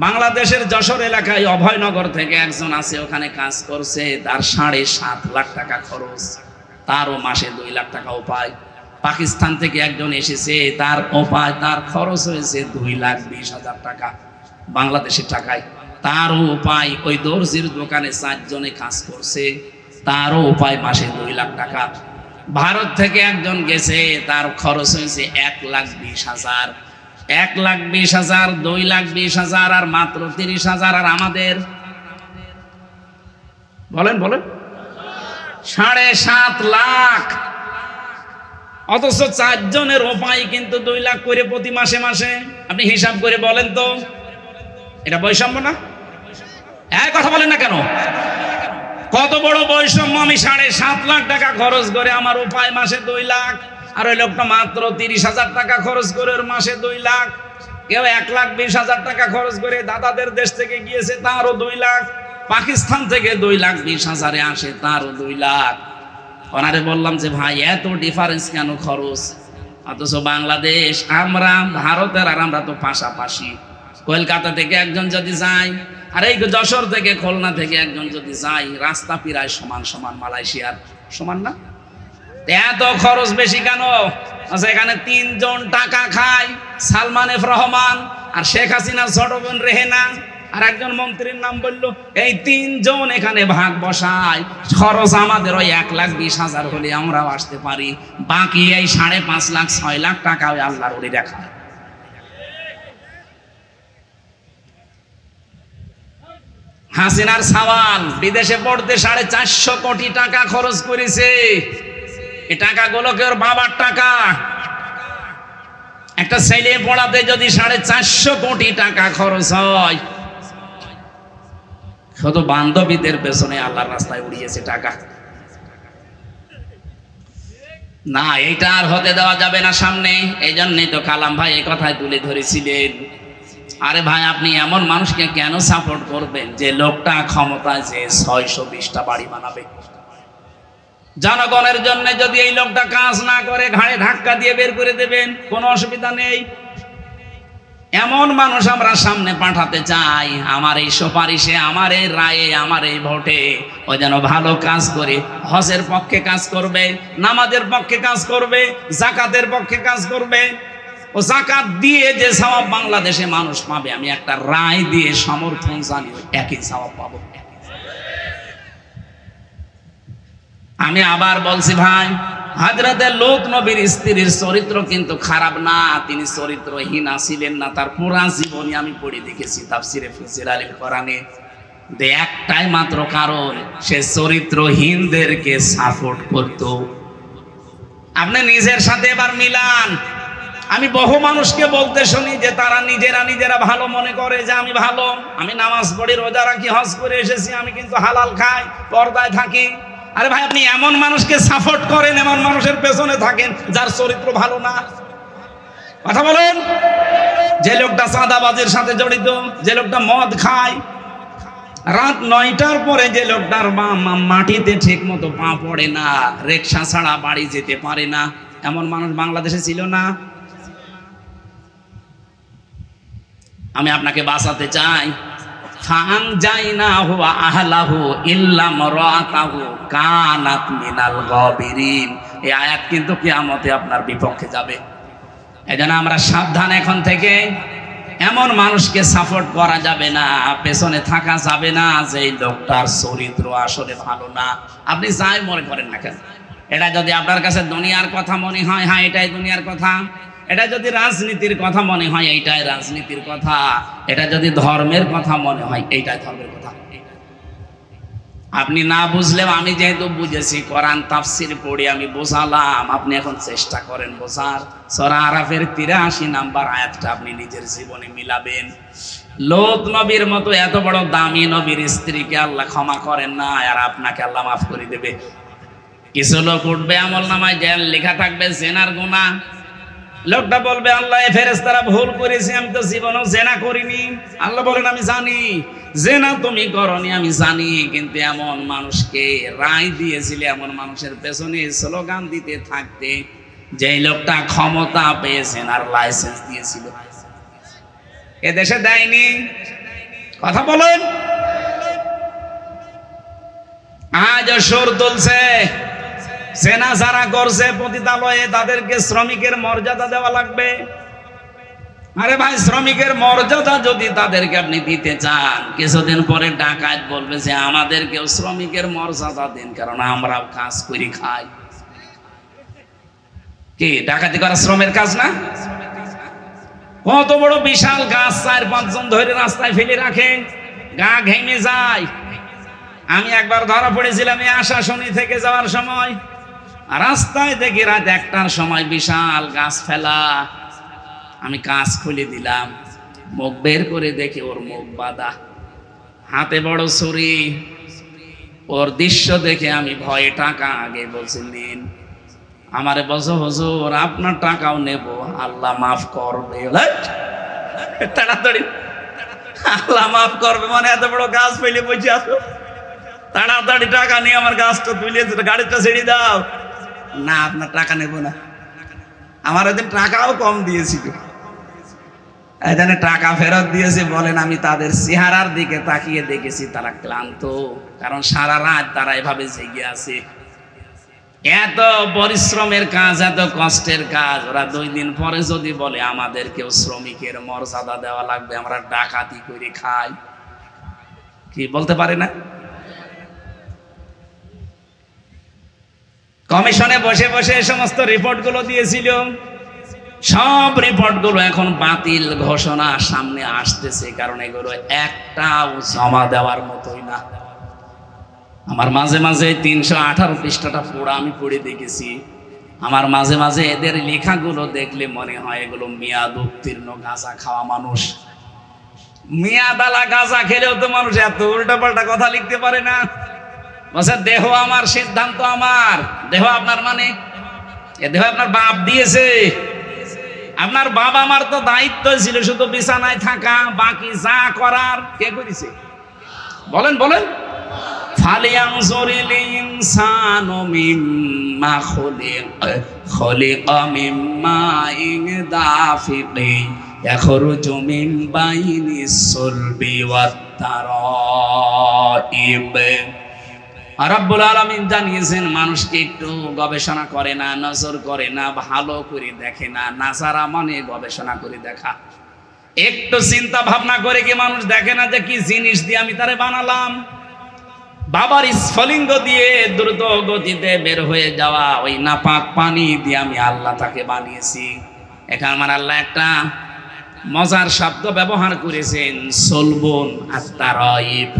বাংলাদেশের যশোর এলাকায় অভয়নগর থেকে একজন আছে, ওখানে কাজ করছে, তার 7.5 লাখ টাকা খরচ, তারও মাসে 2 লাখ টাকা উপায়। পাকিস্তান থেকে একজন এসেছে, তার উপায়, তার খরচ হয়েছে 2,20,000 টাকা বাংলাদেশের টাকায়, তারও উপায়। ওই দর্জির দোকানে 4 জনে কাজ করছে, তারও উপায় মাসে 2 লাখ টাকা। ভারত থেকে একজন গেছে, তার খরচ হয়েছে 1,20,000, 1,20,000, 2,20,000 আর মাত্র 30,000। আর আমাদের বলেন 7.5 লাখ, অথচ 4 জনের উপায় কিন্তু 2 লাখ করে প্রতি মাসে মাসে। আপনি হিসাব করে বলেন তো, এটা বৈষম্য না? এক কথা বলেন না কেন? কত বড় বৈষম্য! আমি 7.5 লাখ টাকা খরচ করে আমার উপায় মাসে 2 লাখ, আর ওই লোকটা মাত্র 30,000 টাকা খরচ করে ওর মাসে 2 লাখ। কেউ 1,20,000 টাকা খরচ করে দাদাদের দেশ থেকে গিয়েছে, তারও 2 লাখ। পাকিস্তান থেকে 2,20,000 আসে, তারও 2 লাখ। ওনারে বললাম যে ভাই এত ডিফারেন্স কেন খরচ? অথচ বাংলাদেশ, আমরা ভারতের আর আমরা তো পাশাপাশি। কলকাতা থেকে একজন যদি যায় আর এই যশোর থেকে খুলনা থেকে একজন যদি যায়, রাস্তা প্রায় সমান সমান, মালয়েশিয়ার সমান না? এত খরচ বেশি কেন? আচ্ছা, এখানে 3 জন টাকা খায়, সালমান এফ রহমান আর শেখ হাসিনা ছোট বোন রেহেনা, আর একজন মন্ত্রীর নাম বললো। এই 3 জন এখানে ভাগ বসায়, খরচ আমাদের ওই 1,20,000 হলে আমরাও আসতে পারি। বাকি এই 5.5 লাখ 6 লাখ টাকা ওই আল্লাহর ওলি রাখা। হাসিনার সাওয়াল বিদেশে পড়তে 450 কোটি টাকা খরচ করেছে। এই টাকাগুলোকে ওর বাবার টাকা। একটা ছেলে পড়াতে যদি 450 কোটি টাকা খরচ হয়, শুধু বান্ধবীদের পেছনে আল্লাহর রাস্তায় উড়িয়েছে টাকা। না, এইটা আর হতে দেওয়া যাবে না সামনে। এই জন্যই তো কালাম ভাই এই কথাই তুলে ধরেছিলেন, আরে ভাই আপনি এমন মানুষকে কেন সাপোর্ট করবেন যে লোকটা ক্ষমতায় যে 620টা বাড়ি বানাবে? জনগণের জন্য যদি এই লোকটা কাজ না করে, ঘাড়ে ধাক্কা দিয়ে বের করে দেবেন, কোনো অসুবিধা নেই। এমন মানুষ আমরা সামনে পাঠাতে চাই, আমার এই সুপারিশে, আমার এই রায়ে, আমার এই ভোটে ও যেন ভালো কাজ করে, হজের পক্ষে কাজ করবে, নামাজের পক্ষে কাজ করবে, যাকাতের পক্ষে কাজ করবে। ও যাকাত দিয়ে যে সওয়াব বাংলাদেশে মানুষ পাবে, আমি একটা রায় দিয়ে সমর্থন জানি একই সওয়াব পাবো। আমি আবার বলছি ভাই, হযরতে লূত নবীর স্ত্রীর চরিত্র কিন্তু খারাপ না, তিনি চরিত্রহীন ছিলেন না। তার পুরা জীবনী আমি পড়ে দেখেছি তাফসিরে ফিজিলালিল কোরআনে। একটাই মাত্র কারণ, সে চরিত্রহীনদেরকে সাপোর্ট করত। আপনি নিজের সাথে এবার মিলান, আমি বহু মানুষকে বলতে শুনি যে তারা নিজেরা ভালো মনে করে যে আমি ভালো, আমি নামাজ পড়ি, রোজা রাখি, হজ করে এসেছি, আমি কিন্তু হালাল খাই, পর্দায় থাকি। আরে ভাই, আপনি এমন মানুষকে সাপোর্ট করেন, এমন মানুষের পেছনে থাকেন যার চরিত্র ভালো না। কথা বলেন। যে লোকটা চাঁদাবাজির সাথে জড়িত, যে লোকটা মদ খায়, রাত 9টার পরে যে লোকটার মাটিতে ঠিক মতো পা পড়ে না, রিকশা ছাড়া বাড়ি যেতে পারে না, এমন মানুষ বাংলাদেশে ছিল না? আমি আপনাকে বাঁচাতে চাই। ফান যাইনা হুয়া আহলাহু ইল্লা মারাতাহু কানাত মিনাল গাবিরিন। এই আয়াত কিন্তু কিয়ামতে আপনার বিপক্ষে যাবে। এজন্য আমরা সাবধান এখন থেকে। এমন মানুষকে সাপোর্ট করা যাবে না, পেছনে থাকা যাবে না যে এই লোকটার চরিত্র আসলে ভালো না। আপনি যাই মনে করেন না কেন, এটা যদি আপনার কাছে দুনিয়ার কথা মনে হয়, হ্যাঁ এটাই দুনিয়ার কথা। এটা যদি রাজনীতির কথা মনে হয়, এইটাই রাজনীতির কথা। এটা যদি ধর্মের কথা মনে হয়, এইটাই ধর্মের কথা। আপনি না বুঝলেও আমি যেহেতু বুঝেছি, কোরআন তাফসীর পড়ে আমি বোঝালাম, আপনি এখন চেষ্টা করেন বোঝার। সূরা আরাফের 83 নম্বর আয়াতটা আপনি নিজের জীবনে মিলাবেন। লূত নবীর মতো এত বড় দামি নবীর স্ত্রীকে আল্লাহ ক্ষমা করেন না, আর আপনাকে আল্লাহ মাফ করে দেবে। কিছু লোক উঠবে, আমলনামায় জেল লেখা থাকবে জেনার গুনাহ। লোকটা বলবে, আল্লাহ ফেরেশতারা ভুল করেছে, আমি তো জীবনেও জেনা করিনি। আল্লাহ বলেন, আমি জানি জেনা তুমি করনি, আমি জানি, কিন্তু এমন মানুষকে রায় দিয়েছিলে, এমন মানুষের পেছনে স্লোগান দিতে থাকতে, যে লোকটা ক্ষমতা পেয়েছেন আর লাইসেন্স দিয়েছিল, এ দেশে দেয়নি। কথা বলেন। আজ সুর তুলছে, সেনা যারা করছে পতিতালয়ে, তাদেরকে শ্রমিকের মর্যাদা দেওয়া লাগবে। আরে ভাই, শ্রমিকের মর্যাদা যদি তাদেরকে আপনি দিতে চান, কিছুদিন পরে ডাকাত বলবে যে আমাদেরকেও শ্রমিকের মর্যাদা দিন, কারণ আমরাও কাজ করে খাই। কি ডাকাতি করা শ্রমের কাজ না? কত বড় বিশাল গাছ 4-5 জন ধরে রাস্তায় ফেলে রাখে, গা ঘেমে যায়। আমি একবার ধরা পড়েছিলাম এই আশাশুনি থেকে যাওয়ার সময়, রাস্তায় দেখি রাত 1টার সময় বিশাল গাছ ফেলা। আমি কাজ খুলে দিলাম, মুখ বের করে দেখি ওর মুখ বাঁধা, হাতে বড় ছুরি। ওর দৃশ্য দেখে আমি ভয়ে টাকা আগে বলছি নিন। আমারে বলছো, হুজুর আপনার টাকাও নেব, আল্লাহ মাফ করবে। তাড়াতাড়ি আল্লাহ মাফ করবে মানে এত বড় গাছ ফেলে বসে আসো, তাড়াতাড়ি টাকা নিয়ে আমার গাছটা তুলে গাড়িটা ছেড়ে দাও। না, আপনার টাকা নেব না। আমার ওদের টাকাও কম দিয়েছিল, এখানে টাকা ফেরত দিয়েছে। বলেন, আমি তাদের চেহারার দিকে তাকিয়ে দেখেছি তারা ক্লান্ত, কারণ সারা রাত তারা এভাবে জেগে আছে। এত পরিশ্রমের কাজ, এত কষ্টের কাজ, ওরা 2 দিন পরে যদি বলে আমাদেরকেও শ্রমিকের মর্যাদা দেওয়া লাগবে, আমরা ডাকাতি করে খাই, কি বলতে পারে না? কমিশনে বসে বসে এই সমস্ত রিপোর্টগুলো দিয়েছিল, সব রিপোর্টগুলো এখন বাতিল ঘোষণা সামনে আসতেছে, কারণ এগুলো একটাও জমা দেওয়ার মতোই না। আমার মাঝে মাঝে 318 পৃষ্ঠাটা পড়া আমি পড়ে দেখেছি। আমার মাঝে মাঝে এদের লেখাগুলো দেখলে মনে হয় এগুলো মেয়াদ উত্তীর্ণ গাঁজা খাওয়া মানুষ। মেয়াদালা গাঁজা খেলেও তো মানুষ এত উল্টাপাল্টা কথা লিখতে পারে না। বলছে দেহ আমার, সিদ্ধান্ত আমার। দেহ আপনার মানে এ দেহ আপনার বাপ দিয়েছে। আপনার বাবা মার তো দায়িত্ব ছিল শুধু বিছানায় থাকা, বাকি যা করার কে করেছে? বলেন বলেন। ফালিয়ানজুরিল ইনসানু মিম্মা খুলিকা মিম্মা দাফিকি ইয়াখরুজু মিন বাইনিস সুলবি ওয়াত তারাইব। রব্বুল আলামিন জানিয়েছেন মানুষকে একটু গবেষণা করে না, নজর করে না, ভালো করে দেখে না। নাসারা মানে গবেষণা করে দেখা। একটু চিন্তা ভাবনা করে কি মানুষ দেখে না যে কি জিনিস দিয়ে আমি তারে বানালাম? বাবার স্ফলিঙ্গ দিয়ে দ্রুত গতিতে বের হয়ে যাওয়া ওই নাপাক পানি দিয়ে আমি আল্লাহ তাকে বানিয়েছি। এখানে আমার আল্লাহ একটা মজার শব্দ ব্যবহার করেছেন, সলবন আত-তারাইব।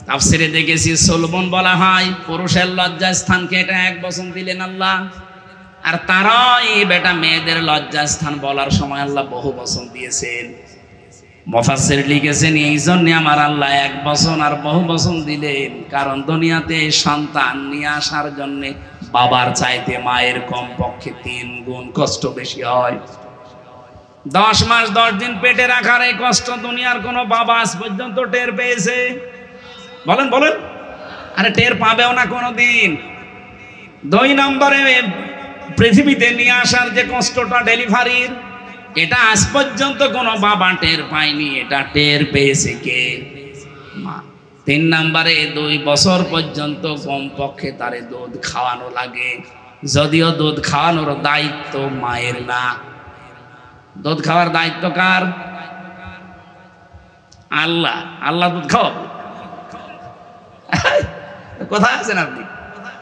তাফসীরে দেখেছি সলবন বলা হয় পুরুষের লজ্জা স্থানকে, এটা 1 বচন দিলেন আল্লাহ। আর তারাই বেটা মেয়েদের লজ্জাস্থান বলার সময় আল্লাহ বহু বচন দিয়েছেন। মুফাসসির লিখেছেন এই জন্য আমার আল্লাহ এক বচন আর বহু বচন দিলেন, কারণ দুনিয়াতে সন্তান নিয়ে আসার জন্য বাবার চাইতে মায়ের কমপক্ষে 3 গুণ কষ্ট বেশি হয়। 10 মাস 10 দিন পেটে রাখার এই কষ্ট দুনিয়ার কোনো বাবা আজ পর্যন্ত টের পেয়েছে? বলেন বলেন। আরে টের পাবেও না কোনোদিন। 2 নম্বরে পৃথিবীতে নিয়ে আসার যে কষ্টটা ডেলিভারির, এটা আজ পর্যন্ত কোনো বাবা টের পায়নি, এটা টের পেয়েছে কে? মা। 3 নম্বরে 2 বছর পর্যন্ত কমপক্ষে তারে দুধ খাওয়ানো লাগে, যদিও দুধ খাওয়ানোর দায়িত্ব মায়ের না। দুধ খাওয়ার দায়িত্ব কার? আল্লাহ। আল্লাহ দুধ খাওয়াবে? কোথায় আছেন আপনি?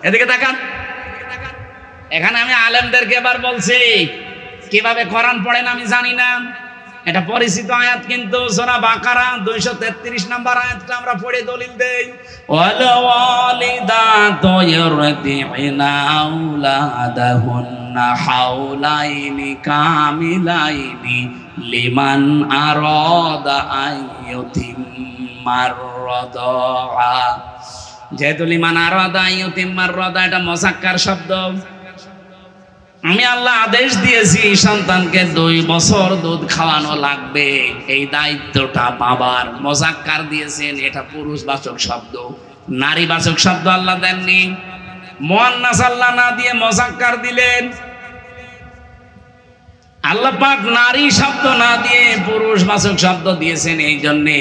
এদিকে তাকান। এখানে আমি আলেমদেরকে এবার বলছি, কিভাবে কোরআন পড়েন আমি জানি না, এটা পরিচিত আয়াত, কিন্তু সূরা বাকারা 233 নম্বর আয়াতটা আমরা পড়ে দলিল দেই। ওয়াল ওয়ালিদাতু ইউরদি'না আওলাদাহুন্না হাওলাইনি কামিলাইনি লিমান আরাদা আইয়ুতিম্মার রাদা। যেহেতু লিমান আরাদা আইয়ুতিম্মার রাদা এটা মুযাক্কার শব্দ, আমি আল্লাহ আদেশ দিয়েছি সন্তানকে 2 বছর দুধ খাওয়ানো লাগবে, এই দায়িত্বটা বাবার। মুযাক্কার দিয়েছেন, এটা পুরুষবাচক শব্দ, নারীবাচক শব্দ আল্লাহ দেননি। মুয়ান্নাস আল্লাহ না দিয়ে মুযাক্কার দিলেন। আল্লাহ পাক নারী শব্দ না দিয়ে পুরুষবাচক শব্দ দিয়েছেন এই জন্যে,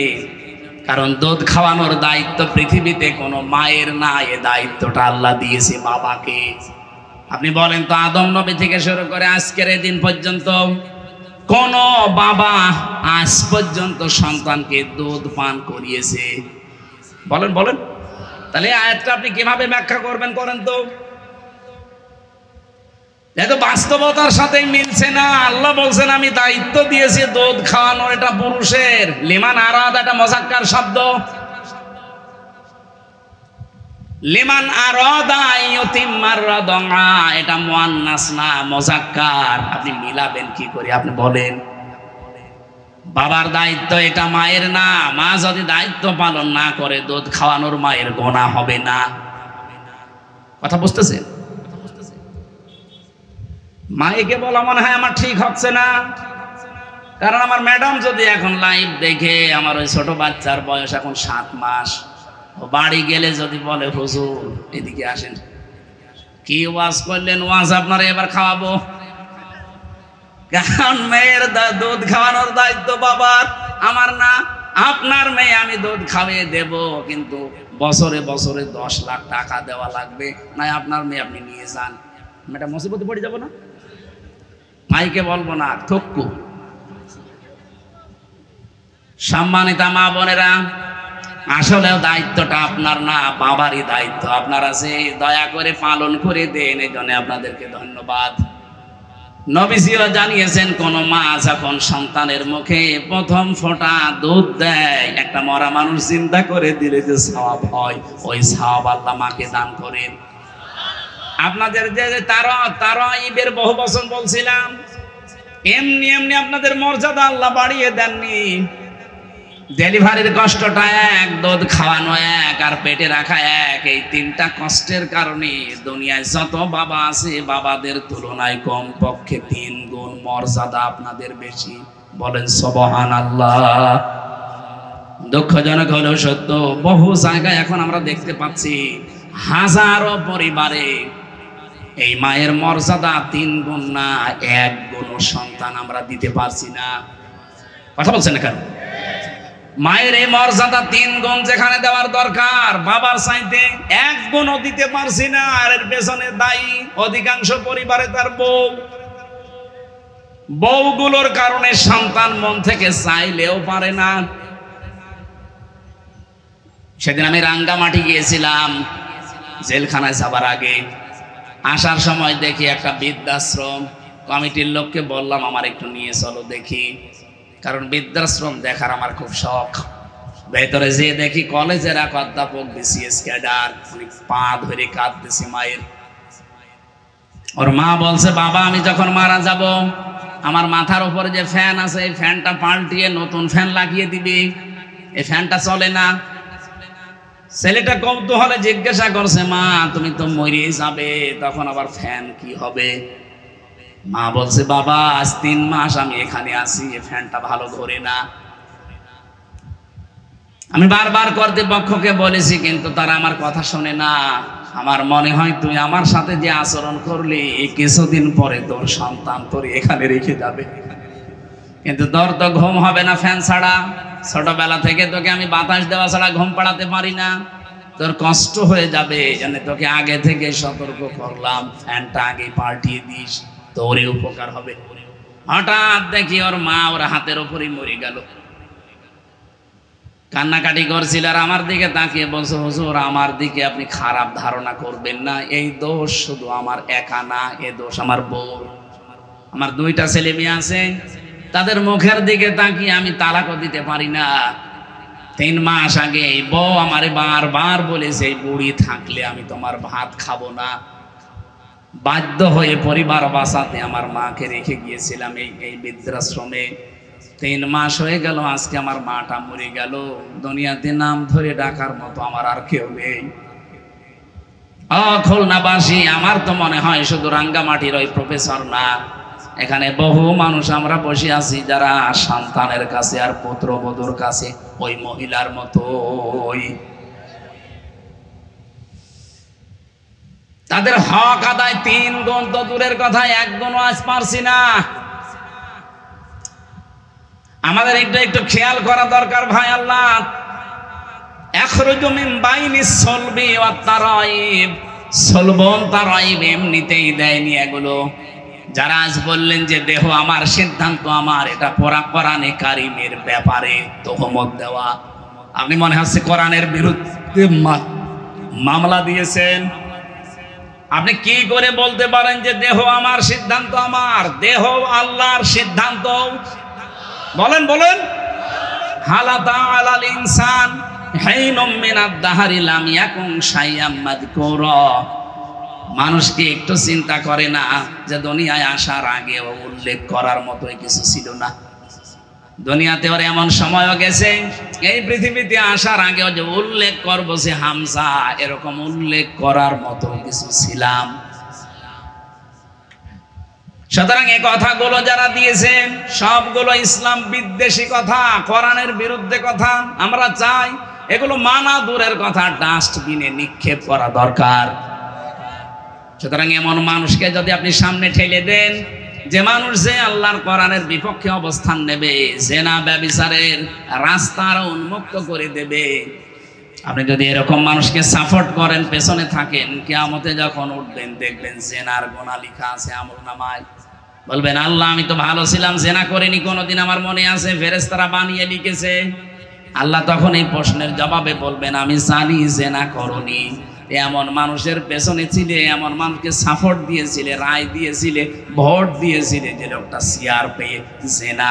কারণ দুধ খাওয়ানোর দায়িত্ব পৃথিবীতে কোনো মায়ের না, এ দায়িত্বটা আল্লাহ দিয়েছে বাবাকে। আপনি বলেন তো, আদম নবী থেকে শুরু করে আজকের এই দিন পর্যন্ত কোন বাবা আজ পর্যন্ত সন্তানকে দুধ পান করিয়েছে? বলেন বলেন। তাহলে আয়াতটা আপনি কিভাবে ব্যাখ্যা করবেন করেন তো? এত বাস্তবতার সাথে মিলছে না। আল্লাহ বলছেন আমি দায়িত্ব দিয়েছি দুধ খাওয়ানোর, এটা পুরুষের। লিমান আরাদ এটা মুযাক্কার শব্দ, লিমান আরাদা আইয়ুতিম্মার রাদা এটা মুয়ান্নাস না, মুযাক্কার। আপনি মিলাবেন কি করে? আপনি বলেন। বাবার দায়িত্ব এটা মায়ের না। মা যদি দায়িত্ব পালন না করে দুধ খাওয়ানোর মায়ের গুনাহ হবে না। কথা বুঝতেছেন? মায়েকে বলা মনে হয় আমার ঠিক হচ্ছে না, কারণ আমার ম্যাডাম যদি এখন লাইভ দেখে, আমার ওই ছোট বাচ্চার বয়স এখন 7 মাস, বাড়ি গেলে যদি বলে হুজুর এদিকে আসেন, কি ওয়াজ করলেন, ওয়াজ আপনারা এবার খাওয়াবো। কারণ মেয়ের দুধ খাওয়ানোর দায়িত্ব বাবার, আমার না। আপনার মেয়ে আমি দুধ খাওয়িয়ে দেব, কিন্তু বছরে বছরে 10 লাখ টাকা দেওয়া লাগবে, না আপনার মেয়ে আপনি নিয়ে যান। মেয়েটা মুসিবতে পড়ে যাবো না? মাইকে বলবো না, থক্কু। সম্মানিতা মা বোনেরা, আসলেও দায়িত্বটা আপনার না, বাবারই দায়িত্ব। আপনার আছে, দয়া করে পালন করে দেন, এই জন্য আপনাদেরকে ধন্যবাদ। নবীজিও জানিয়েছেন, কোন মা যখন সন্তানের মুখে প্রথম ফোঁটা দুধ দেয়, একটা মরা মানুষ চিন্তা করে দিলে যে সওয়াব হয়, ওই সওয়াব আল্লাহ মাকে দান করেন। আপনাদের যে তারাইবের বহু বচন বলছিলাম, এমনি এমনি আপনাদের মর্যাদা আল্লাহ বাড়িয়ে দেননি। ডেলিভারির কষ্টটা এক, দুধ খাওয়ানো এক, আর পেটে রাখা এক, এই 3টা কষ্টের কারণে দুনিয়ায় যত বাবা আছে বাবাদের তুলনায় কম পক্ষে 3 গুণ মর্যাদা আপনাদের বেশি। বলেন সুবহানাল্লাহ। দুঃখজনক হলেও সত্য, বহু জায়গায় এখন আমরা দেখতে পাচ্ছি হাজারো পরিবারে এই মায়ের মর্যাদা 3 গুণ না, 1 গুণ সন্তান আমরা দিতে পারছি না। কথা বলছেন না কেন? মায়ের এই মর্যাদা 3 গুণ যেখানে দেওয়ার দরকার, বাবার চাইতে 1 গুণও দিতে পারছি না। আর এর পেছনে দায়ী অধিকাংশ পরিবারে তার বউ। বউগুলোর কারণে সন্তান মন থেকে চাইলেও পারে না। সেদিন আমি রাঙ্গামাটি গিয়েছিলাম জেলখানায় যাবার আগে। আসার সময় দেখি একটা বৃদ্ধাশ্রম। কমিটির লোককে বললাম আমার একটু নিয়ে চলো দেখি, কারণ বৃদ্ধাশ্রম দেখার আমার খুব শখ। ভেতরে যে দেখি কলেজের এক অধ্যাপক, বিসিএস ক্যাডার, উনি পা ধরে কাঁদতেছে মায়ের। ওর মা বলছে, বাবা আমি যখন মারা যাব আমার মাথার উপরে যে ফ্যান আছে এই ফ্যানটা পাল্টিয়ে নতুন ফ্যান লাগিয়ে দিবি, এই ফ্যানটা চলে না। ছেলেটা কৌতূহলে জিজ্ঞাসা করছে, মা তুমি তো মরে যাবে, তখন আবার ফ্যান কি হবে? মা বলছে, বাবা আজ 3 মাস আমি এখানে আছি, এই ফ্যানটা ভালো ঘোরে না। আমি বারবার কর্তৃপক্ষকে বলেছি, কিন্তু তারা আমার কথা শোনে না। আমার মনে হয় তুই আমার সাথে যে আচরণ করলি এই কিছুদিন পরে তোর সন্তান তোর এখানে রেখে যাবে, কিন্তু তোর তো ঘুম হবে না ফ্যান ছাড়া। ছোটবেলা থেকে তোকে আমি বাতাস দেওয়া ছাড়া ঘুম পাড়াতে পারি না, তোর কষ্ট হয়ে যাবে, এই জন্য তোকে আগে থেকে সতর্ক করলাম, ফ্যানটা আগে পাল্টিয়ে দিস, তোরই উপকার হবে। হঠাৎ দেখি ওর মা ওর হাতের উপরই মরে গেল। কান্নাকাটি করছিল আর আমার দিকে তাকিয়ে বলছে, হুজুর আমার দিকে আপনি খারাপ ধারণা করবেন না, এই দোষ শুধু আমার একা না, এই দোষ আমার বউ। আমার 2টা ছেলে মেয়ে আছে, তাদের মুখের দিকে তাকিয়ে আমি তালাকও দিতে পারি না। 3 মাস আগে এই বউ আমারে বারবার বলেছে, এই বুড়ি থাকলে আমি তোমার ভাত খাবো না। বাধ্য হয়ে পরিবার বাঁচাতে আমার মাকে রেখে গিয়েছিলাম এই বৃদ্ধাশ্রমে। 3 মাস হয়ে গেল, আজকে আমার মাটা মরে গেল। দুনিয়াতে নাম ধরে ডাকার মতো আমার আর কেউ নেই। খুলনাবাসী, আমার তো মনে হয় শুধু রাঙ্গামাটির ওই প্রফেসর না, এখানে বহু মানুষ আমরা বসে আছি যারা সন্তানের কাছে আর পুত্রবধূর কাছে ওই মহিলার মতো। তাদের হক আদায় 3 গুণ তো দূরের কথা, 1 গুণও আজ পারছি না। আমাদের একটু খেয়াল করা দরকার ভাই। আল্লাহ এমনিতেই দেয়নি এগুলো। যারা আজ বললেন যে দেহ আমার, সিদ্ধান্ত আমার, এটা কোরআনে কারিমের ব্যাপারে তহমত দেওয়া। আপনি মনে হচ্ছে কোরআনের বিরুদ্ধে মামলা দিয়েছেন। আপনি কি করে বলতে পারেন যে দেহ আমার, সিদ্ধান্ত আমার? দেহ আল্লাহর সিদ্ধান্ত। বলেন বলেন। হালাতা আলাল ইনসান হাইনুম মিনাদ দাহরি লাম ইয়াকুন শাইআম মাযকুরা। মানুষকে একটু চিন্তা করে না যে দুনিয়ায় আসার আগে উল্লেখ করার মতো কিছু ছিল না। দুনিয়াতে ওর এমন সময়ও গেছে, এই পৃথিবীতে আসার আগেও যে উল্লেখ করবো যে হামজা, এরকম উল্লেখ করার মতো কিছু ছিলাম। সুতরাং এই কথাগুলো যারা দিয়েছেন সবগুলো ইসলাম বিদ্বেষী কথা, কোরআনের বিরুদ্ধে কথা। আমরা চাই এগুলো মানা দূরের কথা, ডাস্টবিনে নিক্ষেপ করা দরকার। সুতরাং এমন মানুষকে যদি আপনি সামনে ঠেলে দেন, যে মানুষ যে আল্লাহর কোরআনের বিপক্ষে অবস্থান নেবে, জেনা ব্যভিচারের রাস্তা আরো উন্মুক্ত করে দেবে, আপনি যদি এরকম মানুষকে সাপোর্ট করেন, পেছনে থাকেন, কিয়ামতে যখন উঠবেন দেখবেন জেনার গুনাহ লেখা আছে আমলনামায়। বলবেন, আল্লাহ আমি তো ভালো ছিলাম, জেনা করিনি কোনোদিন, আমার মনে আছে, ফেরেশতারা বানিয়ে লিখেছে। আল্লাহ তখন এই প্রশ্নের জবাবে বলবেন, আমি জানি জেনা করনি। এমন মানুষের পেছনে ছিলে, এমন মানুষকে সাপোর্ট দিয়েছিলে, রায় দিয়েছিলে, ভোট দিয়েছিলে, যে লোকটা সিআর পেয়ে জেনা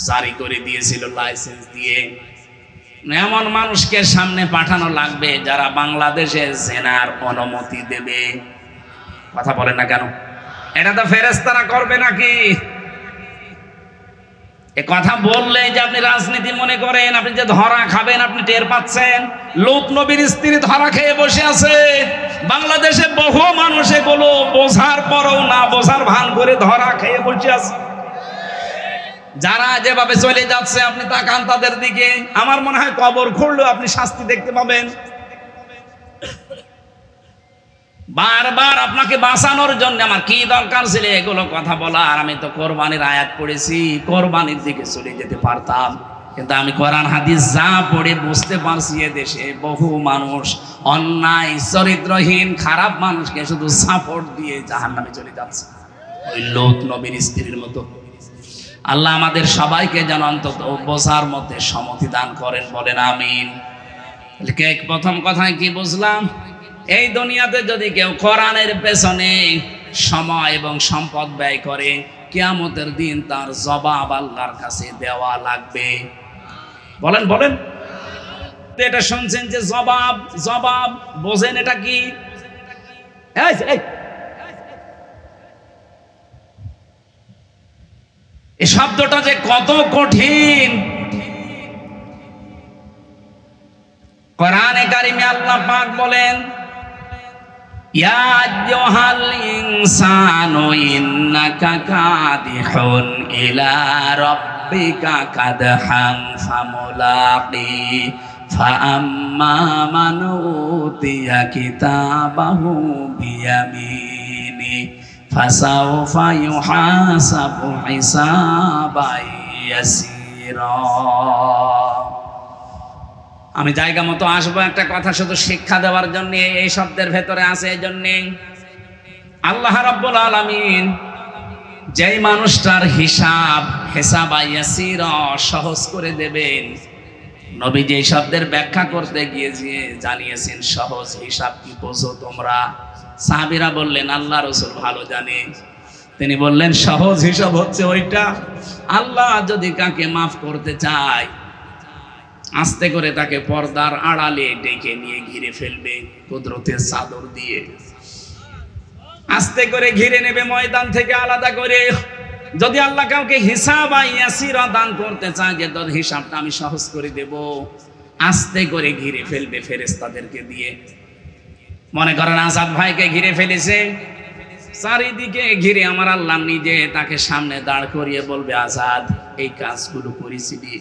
জারি করে দিয়েছিল লাইসেন্স দিয়ে। এমন মানুষকে সামনে পাঠানো লাগবে যারা বাংলাদেশে জেনার অনুমতি দেবে। কথা বলেন না কেন? এটা তো ফেরেশতারা করবে নাকি? এ কথা বললে যে আপনি রাজনীতি মনে করেন, আপনি যে ধরা খাবেন আপনি টের পাচ্ছেন। লূত নবীর স্ত্রী ধরা খেয়ে বসে আছে। বাংলাদেশে বহু মানুষ এগুলো বোঝার পরও না বোঝার ভান করে ধরা খেয়ে বসে আছে। যারা যেভাবে চলে যাচ্ছে আপনি তাকান তাদের দিকে, আমার মনে হয় কবর খুঁড়লেও আপনি শাস্তি দেখতে পাবেন। বারবার আপনাকে বাঁচানোর জন্য আমার কি দরকার ছিল এগুলো কথা বলার? আমি তো কোরবানির আয়াত পড়েছি, কোরবানির দিকে চলে যেতে পারতাম, কিন্তু আমি কোরআন হাদিস যা পড়ে বুঝতে পারছি, দেশে বহু মানুষ অন্যায় চরিত্রহীন খারাপ মানুষকে শুধু সাপোর্ট দিয়ে জাহান্নামে চলে যাচ্ছে, ওই লূত নবীর স্ত্রীর মতো। আল্লাহ আমাদের সবাইকে যেন অন্তত বোঝার মধ্যে সম্মতি দান করেন, বলেন আমিন। প্রথম কথায় কি বুঝলাম? এই দুনিয়াতে যদি কেউ কোরআনের পেছনে সময় এবং সম্পদ ব্যয় করে, কিয়ামতের দিন তার জবাব আল্লাহর কাছে দেওয়া লাগবে। বলেন বলেন। এটা শুনছেন যে জবাব, জবাব বোঝেন এটা কি? এই শব্দটা যে কত কঠিন। কোরআনে কারিমে আল্লাহ পাক বলেন, ইয়া আইয়ুহাল ইনসানু ইন্নাকা কাদিহুন ইলা রাব্বিকা কাদহান ফামুলাকি ফাআম্মা মান উতিয়া কিতাবাহু বিয়ামিনি ফাসাউফা ইউহাসাবু হিসাবান ইয়াসীরা। আমি জায়গা মতো আসবো, একটা কথা শুধু শিক্ষা দেওয়ার জন্য এই শব্দের ভেতরে আছে। এই জন্যে আল্লাহ রাব্বুল আলামিন যেই মানুষটার হিসাব ইয়াসীরা সহজ করে দেবেন, নবী যেই শব্দের ব্যাখ্যা করতে গিয়ে জানিয়েছেন সহজ হিসাব কি বোঝো তোমরা? সাহাবীরা বললেন আল্লাহ রাসূল ভালো জানে। তিনি বললেন সহজ হিসাব হচ্ছে ওইটা, আল্লাহ যদি কাকে মাফ করতে চায় আস্তে করে তাকে পর্দার আড়ালে ডেকে নিয়ে ঘিরে ফেলবে কুদরতের চাদর দিয়ে, আস্তে করে ঘিরে নেবে ময়দান থেকে আলাদা করে। যদি আল্লাহ কাউকে হিসাব ইয়াসীরা দান করতে চায়, যে তোর হিসাবটা আমি সহজ করে দেব, আস্তে করে ঘিরে ফেলবে ফেরেশতাদেরকে দিয়ে। মনে করেন আসাদ ভাইকে ঘিরে ফেলেছে, চারিদিকে ঘিরে আমার আল্লাহ নিজে তাকে সামনে দাঁড় করিয়ে বলবে, আসাদ এই কাজগুলো করেছিলি।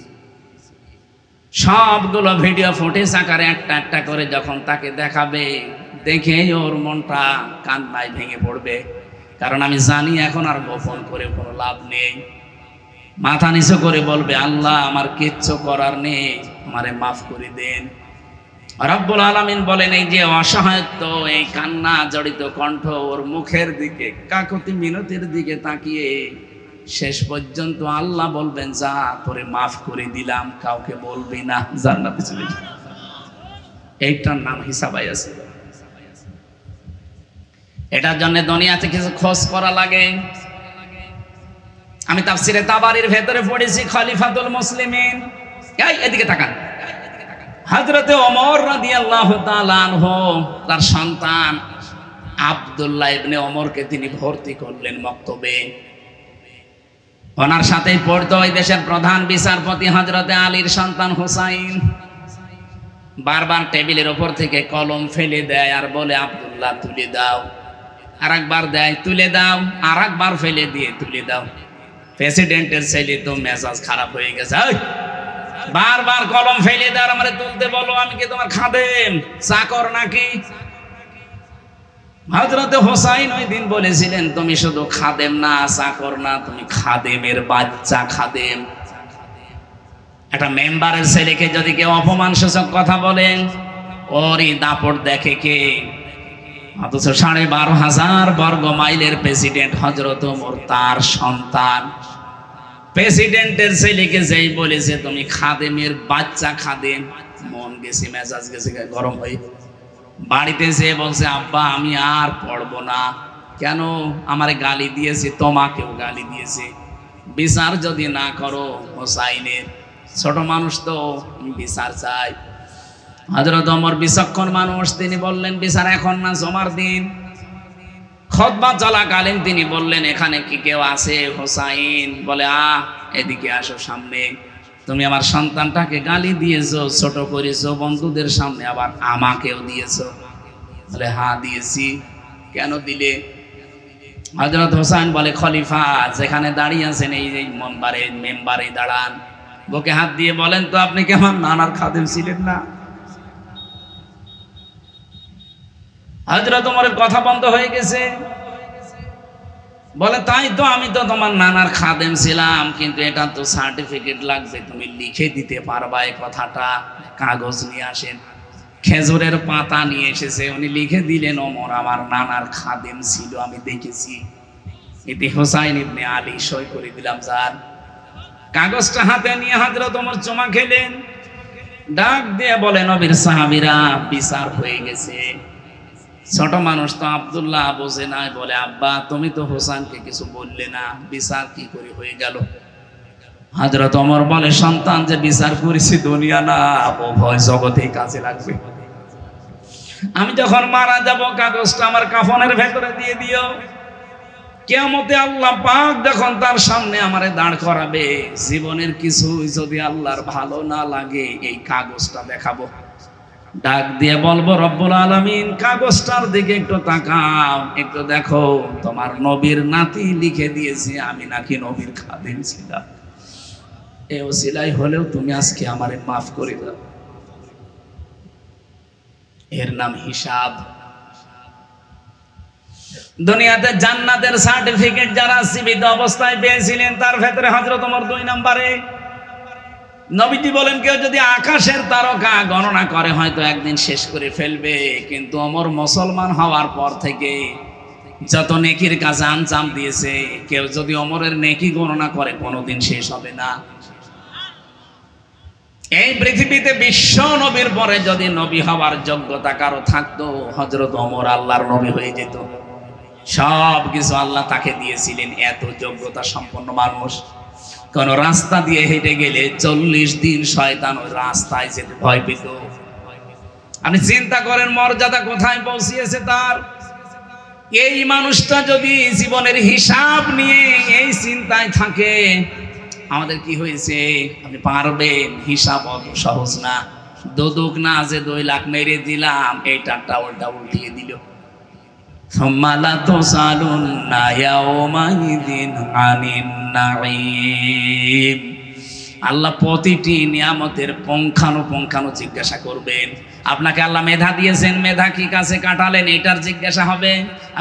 সবগুলো ভিডিও ফুটেজ আকারে একটা একটা করে যখন তাকে দেখাবে, দেখে ওর মনটা কান্নায় ভেঙে পড়বে। কারণ আমি জানি এখন আর গোপন করে কোনো লাভ নেই। মাথা নিচু করে বলবে, আল্লাহ আমার কিচ্ছু করার নেই, আমারে মাফ করে দেন। রব্বুল আলামিন বলেন, এই যে অসহায়ত্ব, এই কান্না জড়িত কণ্ঠ, ওর মুখের দিকে কাকতি মিনতির দিকে তাকিয়ে শেষ পর্যন্ত আল্লাহ বলবেন, যা তোরে মাফ করে দিলাম, কাউকে বলবি না, জান্নাতে চলে যা। এইটার নাম হিসাব ইয়াসীরা। এটার জন্য দুনিয়াতে কিছু খোঁজ করা লাগে। আমি তাফসিরে তাবারির ভেতরে পড়েছি, খলিফাতুল মুসলিমিন, এই এদিকে তাকান, হযরতে ওমর রাদিয়াল্লাহু তাআলা আনহু তার সন্তান আব্দুল্লাহ ইবনে ওমরকে তিনি ভর্তি করলেন মক্তবে। ওনার সাথেই পড়তো ওই দেশের প্রধান বিচারপতি হযরতে আলীর সন্তান হুসাইন। বারবার টেবিলের উপর থেকে কলম ফেলে দেয় আর বলে, আব্দুল্লাহ তুলে দাও। আরেকবার দেয়, তুলে দাও। আরেকবার ফেলে দিয়ে তুলে দাও। প্রেসিডেন্টের ছেলে তো মেজাজ খারাপ হয়ে গেছে, বারবার কলম ফেলে দেয়, আমারে তুলতে বলো, আমি কি তোমার খাদেম চাকর নাকি? হযরতে হোসাইন ওই দিন বলেছিলেন, তুমি শুধু খাদেম না, চাকর না, তুমি খাদেমের বাচ্চা। খাদেম, একটা মেম্বারের ছেলেকে যদি কেউ অপমানসূচক কথা বলেন, ওরই দাপট দেখে কে? অথচ 12,500 বর্গ মাইলের প্রেসিডেন্ট হযরত ওমর, তার সন্তান প্রেসিডেন্টের ছেলেকে যেই বলেছে তুমি খাদেমের বাচ্চা। খাদেম মন গেছে, মেজাজ গেছে গরম হয়ে, বাড়িতে যেয়ে বলছে, আব্বা আমি আর পড়বো না। কেন? আমারে গালি দিয়েছে, তোমাকেও গালি দিয়েছে। বিচার যদি না করো হোসাইনের, ছোট মানুষ তো, বিচার চাই। হযরত ওমর বিচক্ষণ মানুষ, তিনি বললেন, বিচার এখন না, জমার দিন। খুতবা চলাকালীন তিনি বললেন, এখানে কি কেউ আছে? হোসাইন বলে, এদিকে আসো সামনে। তুমি আমার সন্তানটাকে গালি দিয়েছো, ছোট করেছো, বন্ধুদের সামনে আবার আমাকেও দিয়েছো। বলে, হ্যাঁ দিয়েছি। কেন দিলে? হযরত হোসেন বলে, খলিফা যেখানে দাঁড়িয়ে আছেন এই মেম্বারে দাঁড়ান, বুকে হাত দিয়ে বলেন তো, আপনি কি আমার নানার খাদেম ছিলেন না? হযরত ওমরের কথা বন্ধ হয়ে গেছে। বলে, তাই তো, আমি তো তোমার নানার খাদেম ছিলাম, কিন্তু এটা তো সার্টিফিকেট লাগবে, তুমি লিখে দিতে পারবা এই কথাটা? কাগজ নিয়ে আসেন। খেজুরের পাতা নিয়ে এসেছে, উনি লিখে দিলেন, ওমর আমার নানার খাদেম ছিল, আমি দেখেছি। এতে হোসাইন ইবনে আলী সই করে দিলাম। যান। কাগজটা হাতে নিয়ে হযরত ওমর চুমা খেলেন, ডাক দিয়ে বলে, নবীর সাহাবীরা, বিচার হয়ে গেছে। ছোট মানুষ তো আব্দুল্লাহ বোঝে নাই, বলে, আব্বা তুমি তো হোসেনকে কিছু বললে না, বিচার কি করে হয়ে গেল? হযরত ওমর বলে, সন্তান যে বিচার করেছি দুনিয়া না, উভয় জগতেই কাজে লাগবে। আমি যখন মারা যাব, কাগজটা আমার কাফনের ভেতরে দিয়ে দিও। কিয়ামতে আল্লাহ পাক যখন তার সামনে আমারে দাঁড় করাবে, জীবনের কিছু যদি আল্লাহর ভালো না লাগে এই কাগজটা দেখাবো, ডাক দিয়ে বলবো রব্বুল আলামিন কাগজটার দিকে একটু তাকাও, একটু দেখো তোমার নবীর নাতি লিখে দিয়েছে আমি নাকি নবীর খাদেম ছিলাম, এই ওসিলাই হলেও তুমি আজকে আমারে মাফ করে দাও। এর নাম হিসাব। দুনিয়াতে জান্নাতের সার্টিফিকেট যারা জীবিত অবস্থায় পেয়েছিলেন তার ভেতরে হযরত ওমর 2 নম্বরে। নবীজি বলেন কেউ যদি আকাশের তারকা গণনা করে হয়তো একদিন শেষ করে ফেলবে, কিন্তু ওমর মুসলমান হওয়ার পর থেকে যত নেকির কাজ আঞ্জাম দিয়েছে, কেউ যদি ওমরের নেকি গণনা করে কোনোদিন শেষ হবে না। এই পৃথিবীতে বিশ্ব নবীর পরে যদি নবী হওয়ার যোগ্যতা কারো থাকতো হযরত ওমর আল্লাহর নবী হয়ে যেত। সব কিছু আল্লাহ তাকে দিয়েছিলেন, এত যোগ্যতা সম্পন্ন মানুষ। কোন রাস্তা দিয়ে হেঁটে গেলে 40 দিন শয়তান ওই রাস্তায় যেতে ভয় পেত। আপনি চিন্তা করেন মর্যাদা কোথায় পৌঁছিয়েছে তার। এই মানুষটা যদি জীবনের হিসাব নিয়ে এই চিন্তায় থাকে, আমাদের কি হয়েছে আপনি পারবেন? হিসাব অত সহজ না। দুদুক না যে 2 লাখ মেরে দিলাম, এইটা উল্টা উল্টিয়ে দিল। আল্লাহ প্রতিটি নিয়ামতের পুঙ্খানুপুঙ্খানু জিজ্ঞাসা করবেন। আপনাকে আল্লাহ মেধা দিয়েছেন, মেধা কি কাছে কাটালেন এটার জিজ্ঞাসা হবে।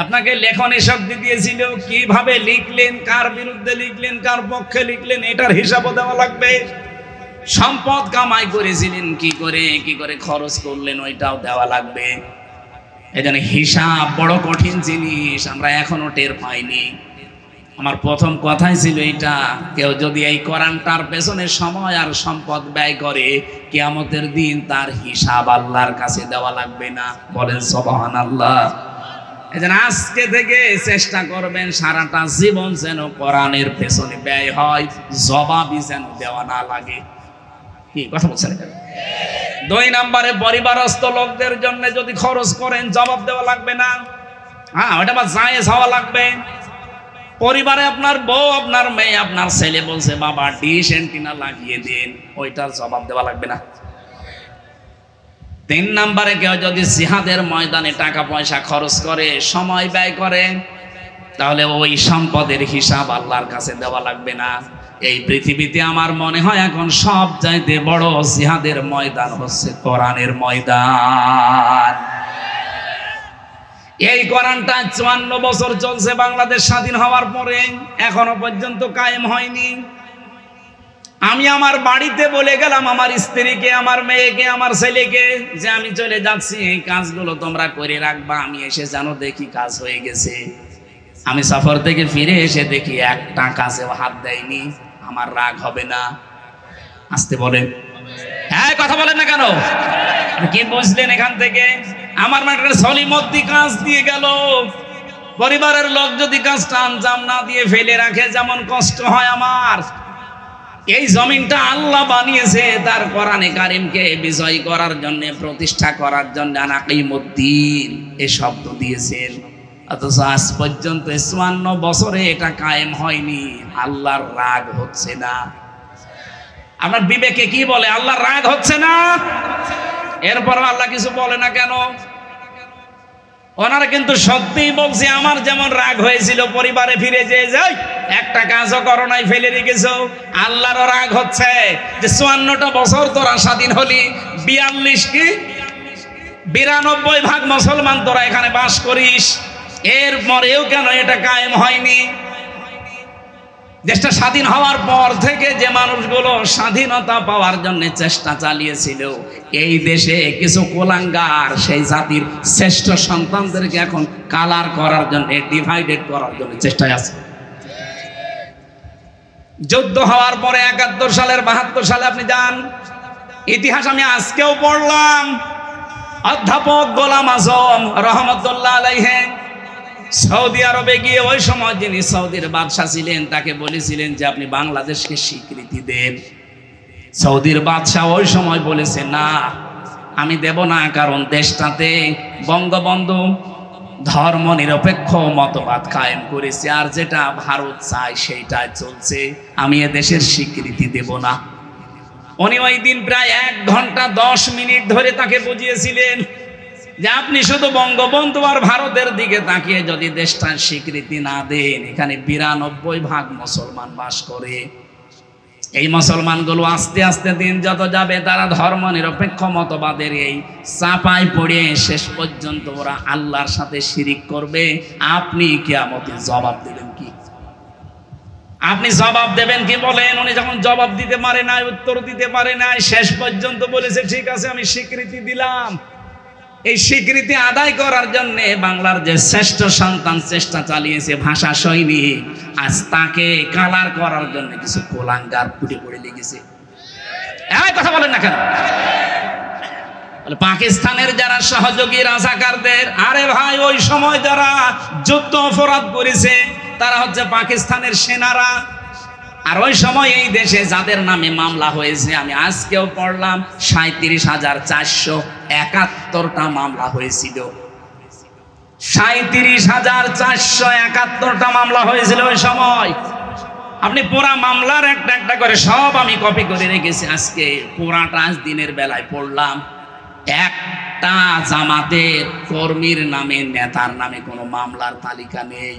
আপনাকে লেখনী শক্তি দিয়েছিল, কিভাবে লিখলেন, কার বিরুদ্ধে লিখলেন, কার পক্ষে লিখলেন, এটার হিসাবও দেওয়া লাগবে। সম্পদ কামাই করেছিলেন কি করে খরচ করলেন, ওইটাও দেওয়া লাগবে। এজন্য হিসাব বড় কঠিন জিনিস, আমরা এখনো টের পাইনি। আমার প্রথম কথাই ছিল এটা, কেউ যদি এই কোরআনটার পেছনে সময় আর সম্পদ ব্যয় করে, কিয়ামতের দিন তার হিসাব আল্লাহর কাছে দেওয়া লাগবে না। বলেন সুবহানাল্লাহ। এজন্য আজকে থেকে চেষ্টা করবেন সারাটা জীবন যেন কোরআনের পেছনে ব্যয় হয়, জবাবই যেন দেওয়া না লাগে। কি কথা বলছেন? 2 নম্বরে পরিবারস্থ লোকদের জন্য যদি খরচ করেন জবাব দেওয়া লাগবে না। হ্যাঁ, ওটা বা জায়েজ হওয়া লাগবে। পরিবারে আপনার বউ, আপনার মেয়ে, আপনার ছেলে বলছে বাবা ডিশ এন্টিনা লাগিয়ে দিন, ওইটার জবাব দেওয়া লাগবে না। 3 নম্বরে কেউ যদি জিহাদের ময়দানে টাকা পয়সা খরচ করে, সময় ব্যয় করে, তাহলে ওই সম্পদের হিসাব আল্লাহর কাছে দেওয়া লাগবে না। এই পৃথিবীতে আমার মনে হয় এখন সব চাইতে বড় জিহাদের ময়দান হচ্ছে কোরআনের ময়দান। এই কোরআনটা 54 বছর চলছে বাংলাদেশ স্বাধীন হওয়ার পরে, এখনো পর্যন্ত কায়েম হয়নি। আমি আমার বাড়িতে বলে গেলাম আমার স্ত্রীকে, আমার মেয়েকে, আমার ছেলেকে যে আমি চলে যাচ্ছি, এই কাজগুলো তোমরা করে রাখবা, আমি এসে জানো দেখি কাজ হয়ে গেছে। আমি সফর থেকে ফিরে এসে দেখি একটা কাজেও হাত দেয়নি, আমার রাগ হবে না? আসতে বলেন, হ্যাঁ কথা বলেন না কেন? কি বুঝলেন এখান থেকে? আমার মাঠের সলিমদ্দি কাজ দিয়ে গেল, পরিবারের লোক যদি কাজটা আঞ্জাম না দিয়ে ফেলে রাখে যেমন কষ্ট হয় আমার। এই জমিনটা আল্লাহ বানিয়েছে তার কোরআনে কারিমকে বিজয় করার জন্য, প্রতিষ্ঠা করার জন্য। আনাকিমুদ্দিন এ শব্দ দিয়েছেন, অথচ আজ পর্যন্ত 54 বছরে এটা কায়েম হয়নি। আল্লাহর রাগ হচ্ছে না। আপনার বিবেকে কি বলে? আল্লাহর রাগ হচ্ছে না। এরপর আল্লাহ কিছু বলে না কেন? ওনারা কিন্তু সত্যিই বলছে আমার যেমন রাগ হয়েছিল পরিবারে ফিরে যেয়ে যাই, একটা কাজও করো নাই, ফেলে রেখেছো। আল্লাহরও রাগ হচ্ছে যে 54টা বছর তোরা স্বাধীন হলি, 92% মুসলমান তোরা এখানে বাস করিস, এরপরেও কেন এটা কায়েম হয়নি? দেশটা স্বাধীন হওয়ার পর থেকে যে মানুষগুলো স্বাধীনতা পাওয়ার জন্য চেষ্টা চালিয়েছিল, এই দেশে কিছু কুলাঙ্গার সেই জাতির শ্রেষ্ঠ সন্তানদেরকে এখন কালার করার জন্য, ডিভাইডেড করার জন্য চেষ্টায় আছে। যুদ্ধ হওয়ার পরে 71 সালের 72 সালে আপনি যান, ইতিহাস আমি আজকেও পড়লাম। অধ্যাপক গোলাম আজম রহমতুল্লাহ আলাইহি সৌদি আরবে গিয়ে ওই সময় যিনি সৌদির বাদশা ছিলেন তাকে বলেছিলেন যে আপনি বাংলাদেশকে স্বীকৃতি দেন। সৌদির বাদশা ওই সময় বলেছে না, আমি দেব না, কারণ দেশটাতে বঙ্গবন্ধু ধর্ম নিরপেক্ষ মতবাদ কায়েম করেছে, আর যেটা ভারত চায় সেইটাই চলছে। আমি এ দেশের স্বীকৃতি দেব না। উনি ওই দিন প্রায় 1 ঘন্টা 10 মিনিট ধরে তাকে বুঝিয়েছিলেন যে আপনি শুধু বঙ্গবন্ধু আর ভারতের দিকে তাকিয়ে যদি দেশটার স্বীকৃতি না দেন, এখানে 92% মুসলমান বাস করে। এই মুসলমানগুলো আস্তে আস্তে দিন যত যাবে তারা ধর্ম নিরপেক্ষ মতবাদের এই চাপায় পড়ে শেষ পর্যন্ত ওরা আল্লাহর সাথে শিরিক করবে। আপনি কিয়ামতে জবাব দেবেন কি? আপনি জবাব দেবেন কি বলেন? উনি যখন জবাব দিতে পারে না, উত্তর দিতে পারে না, শেষ পর্যন্ত বলেছে ঠিক আছে আমি স্বীকৃতি দিলাম। এই স্বীকৃতি আদায় করার জন্য বাংলার যে শ্রেষ্ঠ সন্তান চেষ্টা চালিয়েছে ভাষা সৈনিক, আজ তাকে কালার করার জন্য কিছু কোলাঙ্গার ফুটে পড়ে লেগেছে। এই কথা বলেন না কেন? পাকিস্তানের যারা সহযোগী রাজাকারদের, আরে ভাই ওই সময় যারা যুদ্ধ অপরাধ করেছে তারা হচ্ছে পাকিস্তানের সেনারা। আর ওই সময় এই দেশে যাদের নামে মামলা হয়েছে, আমি আজকেও পড়লাম 37,471টা মামলা হয়েছিল। 37,471টা মামলা হয়েছিল ওই সময়। আপনি পুরা মামলার একটা একটা করে সব আমি কপি করে রেখেছি। আজকে পুরাটা আজ দিনের বেলায় পড়লাম, একটা জামাতের কর্মীর নামে, নেতার নামে কোনো মামলার তালিকা নেই।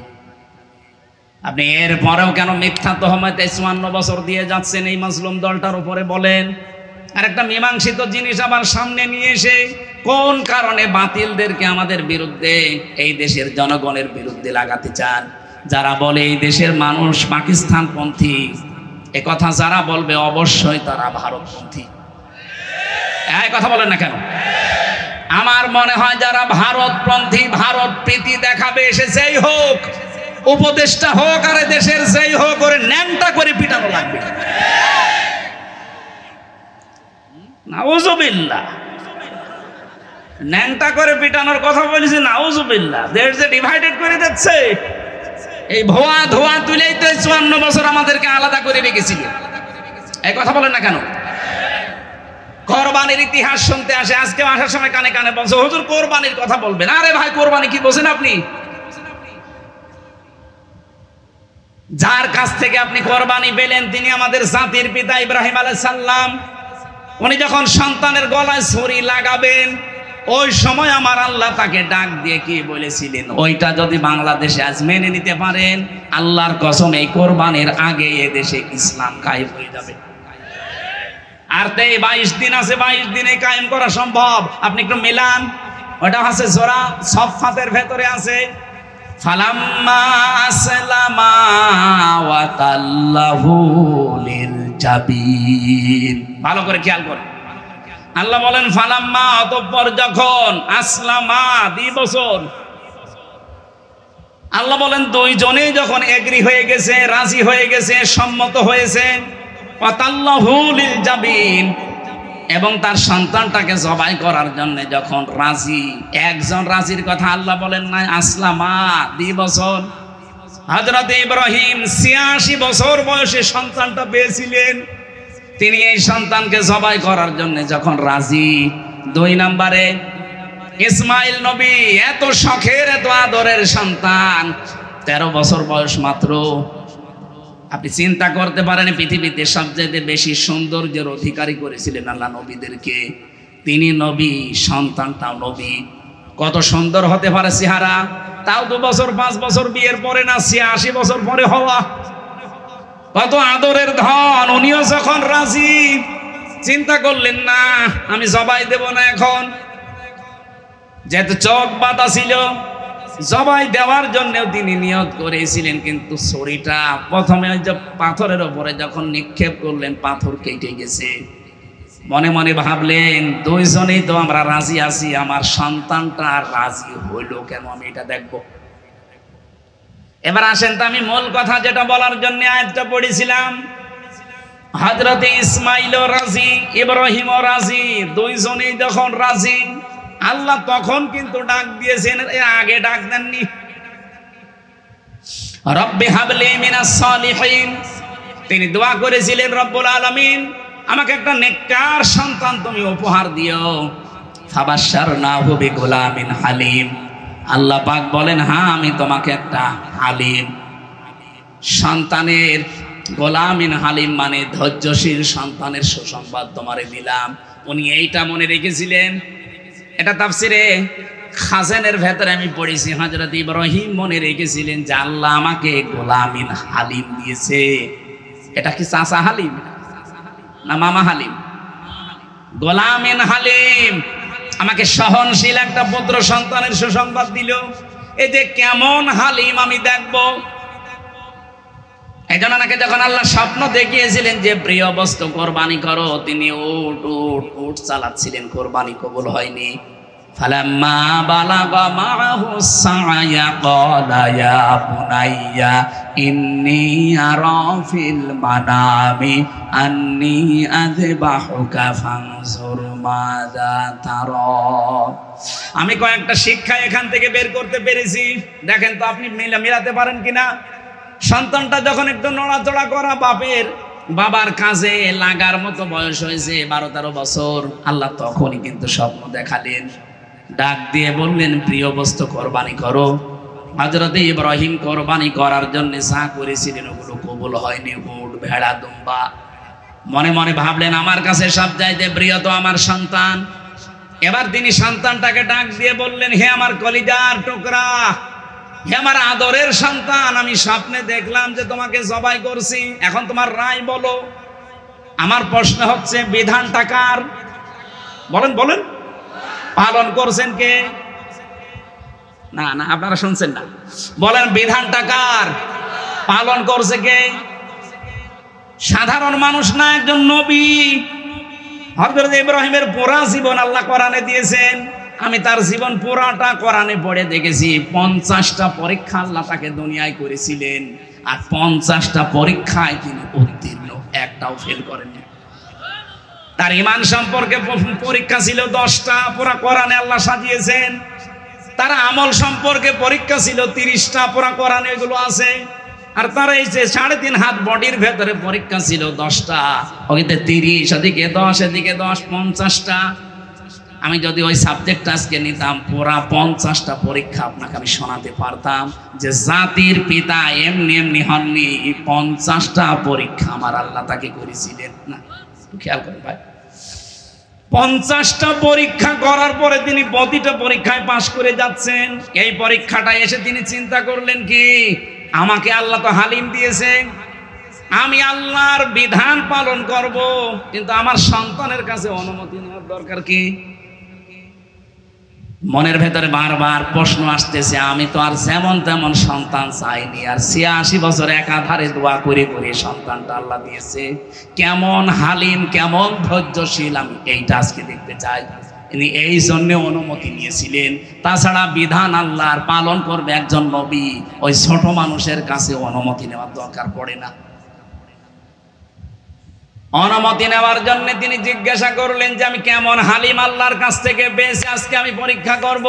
আপনি এরপরেও কেন মিথ্যা তহমতে 54 বছর দিয়ে যাচ্ছেন এই মাজলুম দলটার উপরে বলেন? আর একটা মীমাংসিত জিনিস আবার সামনে নিয়ে এসে কোন কারণে বাতিলদেরকে আমাদের বিরুদ্ধে, এই দেশের জনগণের বিরুদ্ধে লাগাতে চান? যারা বলে এই দেশের মানুষ পাকিস্তানপন্থী, এ কথা যারা বলবে অবশ্যই তারা ভারতপন্থী। এই কথা বলেন না কেন? আমার মনে হয় যারা ভারতপন্থী, ভারত প্রীতি দেখাবে, এসেছেই হোক, উপদেষ্টা হোক আর দেশের যেই হোক, করে ন্যাংটা করে পিটানো লাগবে। নাউজুবিল্লাহ, ন্যাংটা করে পিটানোর কথা বলেছে। নাউজুবিল্লাহ, দেশ যে ডিভাইডেড করে দিচ্ছে, এই ভুয়া ধোয়া তুলেই তো 54 বছর আমাদেরকে আলাদা করে রেখেছিল। এই কথা বলেন না কেন? কোরবানির ইতিহাস শুনতে আসে, আজকে আসার সময় কানে কানে বলছে হুজুর কোরবানির কথা বলবেন। আরে ভাই, কোরবানি কি বোঝেন আপনি? যার কাছ থেকে আপনি কোরবানি পেলেন তিনি আমাদের জাতির পিতা ইব্রাহিম আলাইহিস সালাম। উনি যখন সন্তানের গলায় ছুরি লাগাবেন, ওই সময় আমার আল্লাহ তাকে ডাক দিয়ে কি বলেছিলেন, ওইটা যদি বাংলাদেশে আজ মেনে নিতে পারেন, আল্লাহর কসম এই কোরবানির আগে এ দেশে ইসলাম কায়েম হয়ে যাবে। আর তো 22 দিন আছে, 22 দিনে কায়েম করা সম্ভব। আপনি একটু মিলান, ওটা আছে সূরা সফফাতের ভেতরে আছে, ফালাম্মা আসলামা ওয়া তাল্লাহু লিল জাবিন। ভালো করে খেয়াল করুন, আল্লাহ বলেন ফালাম্মা, অতঃপর যখন, আসলামা 2 বছর, আল্লাহ বলেন দুইজনেই যখন এগ্রি হয়ে গেছে, রাজি হয়ে গেছে, সম্মত হয়েছে, ওয়া তাল্লাহু লিল জাবিন, এবং তার সন্তানটাকে জবাই করার জন্য যখন রাজি, একজন রাজির কথা আল্লাহ বলেন নাই, আসলামা 2 বছর। হযরত ইব্রাহিম 86 বছর বয়সে সন্তানটা পেয়েছিলেন। তিনি এই সন্তানকে জবাই করার জন্য যখন রাজি। 2 নম্বরে ইসমাইল নবী, এত শখের এত আদরের সন্তান, 13 বছর বয়স মাত্র। আপনি চিন্তা করতে পারেন পৃথিবীতে সবচেয়ে বেশি সৌন্দর্যের অধিকারী করেছিলেন আল্লাহ নবীদেরকে, তিনি নবী, সন্তানটাও নবী। কত সুন্দর হতে পারে চেহারা, তাও 2 বছর 5 বছর বিয়ের পরে না, 86 বছর পরে হওয়া। কত আদরের ধন। উনিও যখন রাজি, চিন্তা করলেন না আমি জবাই দেব না এখন, যেহেতু চোখ বাঁধা ছিল, জবাই দেওয়ার জন্য তিনি নিয়ত করেছিলেন। কিন্তু ছুরিটা প্রথমে ওই যে পাথরের উপরে যখন নিক্ষেপ করলেন, পাথর কেটে গেছে। মনে মনে ভাবলেন দুইজনেই তো আমরা রাজি আছি, আমার সন্তানটা রাজি হইল কেন, আমি এটা দেখব। এবার আসেন তো আমি মূল কথা যেটা বলার জন্য আয়াতটা পড়েছিলাম, হযরত ইসমাইলও রাজি, ইব্রাহিমও রাজি, দুইজনেই যখন রাজি, আল্লাহ তখন কিন্তু ডাক দিয়েছেন, আগে ডাক দেননি। রব্বি হাবলি মিনাস সালিহিন, তিনি দোয়া করেছিলেন রব্বুল আলামিন আমাকে একটা নেককার সন্তান তুমি উপহার দিও। ফাবাশশারনাহু বিগুলামিন হালিম, আল্লাহ পাক বলেন, হ্যাঁ আমি তোমাকে একটা হালিম সন্তানের, গোলামিন হালিম মানে ধৈর্যশীল সন্তানের সুসংবাদ তোমারে দিলাম। উনি এইটা মনে রেখেছিলেন। এটা তাফসিরে খাজানের ভেতরে আমি পড়েছি, হযরত ইব্রাহিম মনে রেখেছিলেন যে আল্লাহ আমাকে গোলামিন হালিম দিয়েছে। এটা কি চাচা হালিম না মামা হালিম? গোলামিন হালিম, আমাকে সহনশীল একটা পুত্র সন্তানের সুসংবাদ দিল। এই যে কেমন হালিম আমি দেখব। এই জন্য নাকি যখন আল্লাহ স্বপ্ন দেখিয়েছিলেন যে প্রিয় বস্তু কোরবানি করো, তিনি উট চালাচ্ছিলেন, কোরবানি কবুল হয়নি। ফালাম্মা বালাগা মাআহু সা'য়া ক্বালা ইয়া বুনাইয়া ইন্নী আরা ফিল মানামি আন্নী আযবাহুকা ফানজুর মাযা তারা। আমি কয়েকটা শিক্ষা এখান থেকে বের করতে পেরেছি, দেখেন তো আপনি মিলাতে পারেন কিনা। সন্তানটা যখন একটু নড়াচড়া করা, বাবার কাজে লাগার মতো বয়স হয়েছে 12-13 বছর, আল্লাহ তখনই কিন্তু স্বপ্ন দেখালেন, ডাক দিয়ে বললেন প্রিয় বস্তু কোরবানি করো। হযরত ইব্রাহিম কোরবানি করার জন্য যা করেছিলেন ওগুলো কবুল হয়নি, উট ভেড়া দুম্বা। মনে মনে ভাবলেন আমার কাছে সব চাইতে প্রিয় তো আমার সন্তান। এবার তিনি সন্তানটাকে ডাক দিয়ে বললেন, হে আমার কলিজার টুকরা, হে আমার আদরের সন্তান, আমি স্বপ্নে দেখলাম যে তোমাকে জবাই করছি, এখন তোমার রায় বলো। আমার প্রশ্ন হচ্ছে বিধানটা কার? বলেন পালন করছেন কে? না আপনারা শুনছেন না, বলেন বিধানটা কার? পালন করছে কে? সাধারণ মানুষ না, একজন নবী। হযরত ইব্রাহিমের পুরা জীবন আল্লাহ কোরআনে দিয়েছেন। আমি তার জীবন পুরাটা কোরআনে পড়ে দেখেছি। 50টা পরীক্ষা আল্লাহ তাকে দুনিয়ায় করেছিলেন, আর 50টা পরীক্ষায় তিনি উত্তীর্ণ, একটাও ফেল করেননি। তার ঈমান সম্পর্কে পরীক্ষা ছিল 10টা, পুরা কোরআনে আল্লাহ সাজিয়েছেন। তার আমল সম্পর্কে পরীক্ষা ছিল 30টা, পুরা কোরআনে এগুলো আছে। আর তার এই যে 3.5 হাত বডির ভেতরে পরীক্ষা ছিল 10টা, ওইতে 30, এদিকে 10, এদিকে 10, 50টা। আমি যদি ওই সাবজেক্ট আজকে নিতাম, পুরা 50টা পরীক্ষা আপনাকে আমি শোনাতে পারতাম যে জাতির পিতা এমনি হননি। 50টা পরীক্ষা আমার আল্লাহ তাকে করেছিলেন। না, খেয়াল করেন ভাই, 50টা পরীক্ষা করার পরে তিনি প্রতিটা পরীক্ষায় পাশ করে যাচ্ছেন। এই পরীক্ষাটা এসে তিনি চিন্তা করলেন কি, আমাকে আল্লাহ তো হালিম দিয়েছে, আমি আল্লাহর বিধান পালন করব, কিন্তু আমার সন্তানের কাছে অনুমতি নেওয়ার দরকার কি? মনের ভেতরে বারবার প্রশ্ন আসতেছে, আমি তো আর যেমন তেমন সন্তান চাইনি, আর 86 বছর একাধারে দোয়া করে সন্তানটা আল্লাহ দিয়েছে। কেমন হালিম, কেমন ধৈর্যশীল, আমি এইটা আজকে দেখতে চাই। তিনি এই জন্য অনুমতি নিয়েছিলেন। তাছাড়া বিধান আল্লাহর পালন করবে একজন নবী, ওই ছোট মানুষের কাছে অনুমতি নেওয়ার দরকার পড়ে না। অনুমতি নেওয়ার জন্য তিনি জিজ্ঞাসা করলেন যে আমি কেমন হালিম আল্লাহর কাছ থেকে পেয়েছি, আজকে আমি পরীক্ষা করব।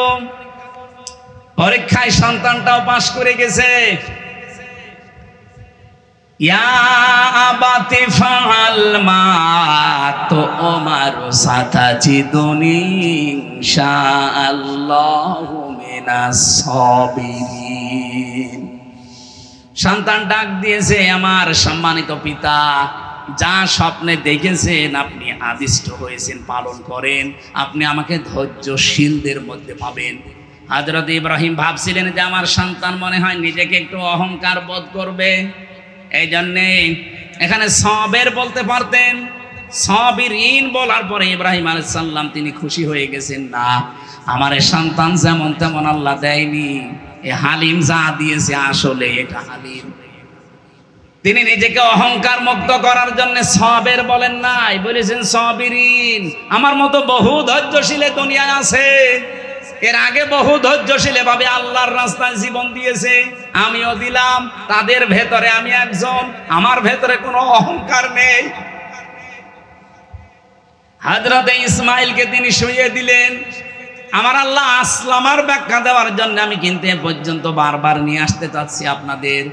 পরীক্ষায় সন্তানটাও পাশ করে গেছে। ইয়া আবাতি ফাআল মা তুমারু সাতাজিদুনি ইনশাআল্লাহু মিনাস সাবিরিন। সন্তান ডাক দিয়েছে, আমার সম্মানিত পিতা, যা স্বপ্নে দেখেছেন আপনি আদিষ্ট হয়েছেন, পালন করেন, আপনি আমাকে ধৈর্যশীলদের মধ্যে পাবেন। হযরত ইব্রাহিম ভাবছিলেন যে আমার সন্তান মনে হয় নিজেকে একটু অহংকার বোধ করবে, এই জন্যে এখানে সবের বলতে পারতেন। সাবিরিন বলার পরে ইব্রাহিম আলাইহিস সালাম তিনি খুশি হয়ে গেছেন, না, আমার সন্তান যেমন তেমন আল্লাহ দেয়নি, এ হালিম যা দিয়েছে আসলে এটা হালিম। তিনি নিজেকে অহংকার মুক্ত করার জন্য সবের বলেন নাই, বলেছেন সাবিরিন। আমার মতো বহু ধৈর্যশীল দুনিয়ায় আছে, এর আগে বহু ধৈর্যশীল ভাবে আল্লাহর রাস্তায় জীবন দিয়েছে, আমিও দিলাম। তাদের ভেতরে আমি একজন, আমার ভেতরে কোনো অহংকার নেই। হযরত ইসমাইলকে তিনি শুইয়ে দিলেন। আমার আল্লাহ আসলামার ব্যাখ্যা দেওয়ার জন্য আমি কিন্তু এ পর্যন্ত বারবার নিয়ে আসতে চাচ্ছি আপনাদের।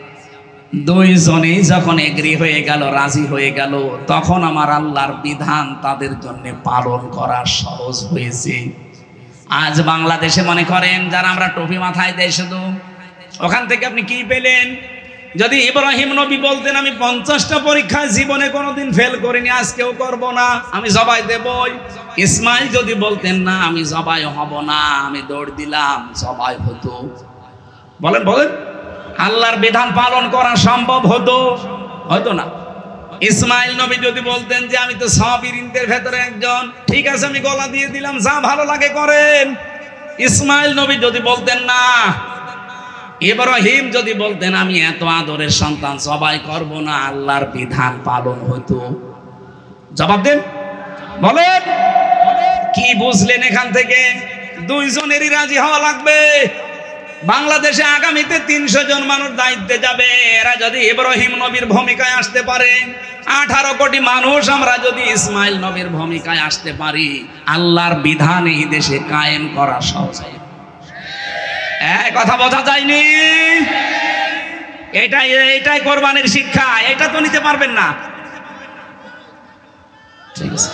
দুইজনেই যখন এগ্রি হয়ে গেল, রাজি হয়ে গেল, তখন আমার আল্লাহর বিধান তাদের জন্য পালন করা সহজ হয়েছে। আজ বাংলাদেশে মনে করেন যারা আমরা টুপি মাথায় দেয় শুধু, ওখান থেকে আপনি কি পেলেন? যদি ইব্রাহিম নবী বলতেন আমি 50টা পরীক্ষায় জীবনে কোনোদিন ফেল করিনি, আজকেও করব না, আমি জবাই দেবই। ইসমাইল যদি বলতেন না আমি জবাই হব না, আমি দৌড় দিলাম, জবাই হতো। বলেন বলেন, আল্লাহর বিধান পালন করা সম্ভব হতো? হতো না। ইসমাইল নবী যদি বলতেন যে আমি তো সাবিরিনদের ভেতরে একজন, ঠিক আছে আমি গলা দিয়ে দিলাম, যা ভালো লাগে করেন। ইসমাইল নবী যদি বলতেন না, ইব্রাহিম যদি বলতেন আমি এত আদরের সন্তান জবাই করব না, আল্লাহর বিধান পালন হতো। জবাব দেন, বলেন কি বুঝলেন এখান থেকে? দুইজনেরই রাজি হওয়া লাগবে। বাংলাদেশে আগামীতে 300 জন মানুষ দায়িত্বে যাবে, এরা যদি ইব্রাহিম নবীর ভূমিকায় আসতে পারে, 18 কোটি মানুষ আমরা যদি ইসমাইল নবীর ভূমিকায় আসতে পারি, আল্লাহর বিধান এই দেশে কায়েম করা সহজ। কথা বোঝা যায়নি? এটাই কোরবানির শিক্ষা। এটা তো নিতে পারবেন না, ঠিক আছে?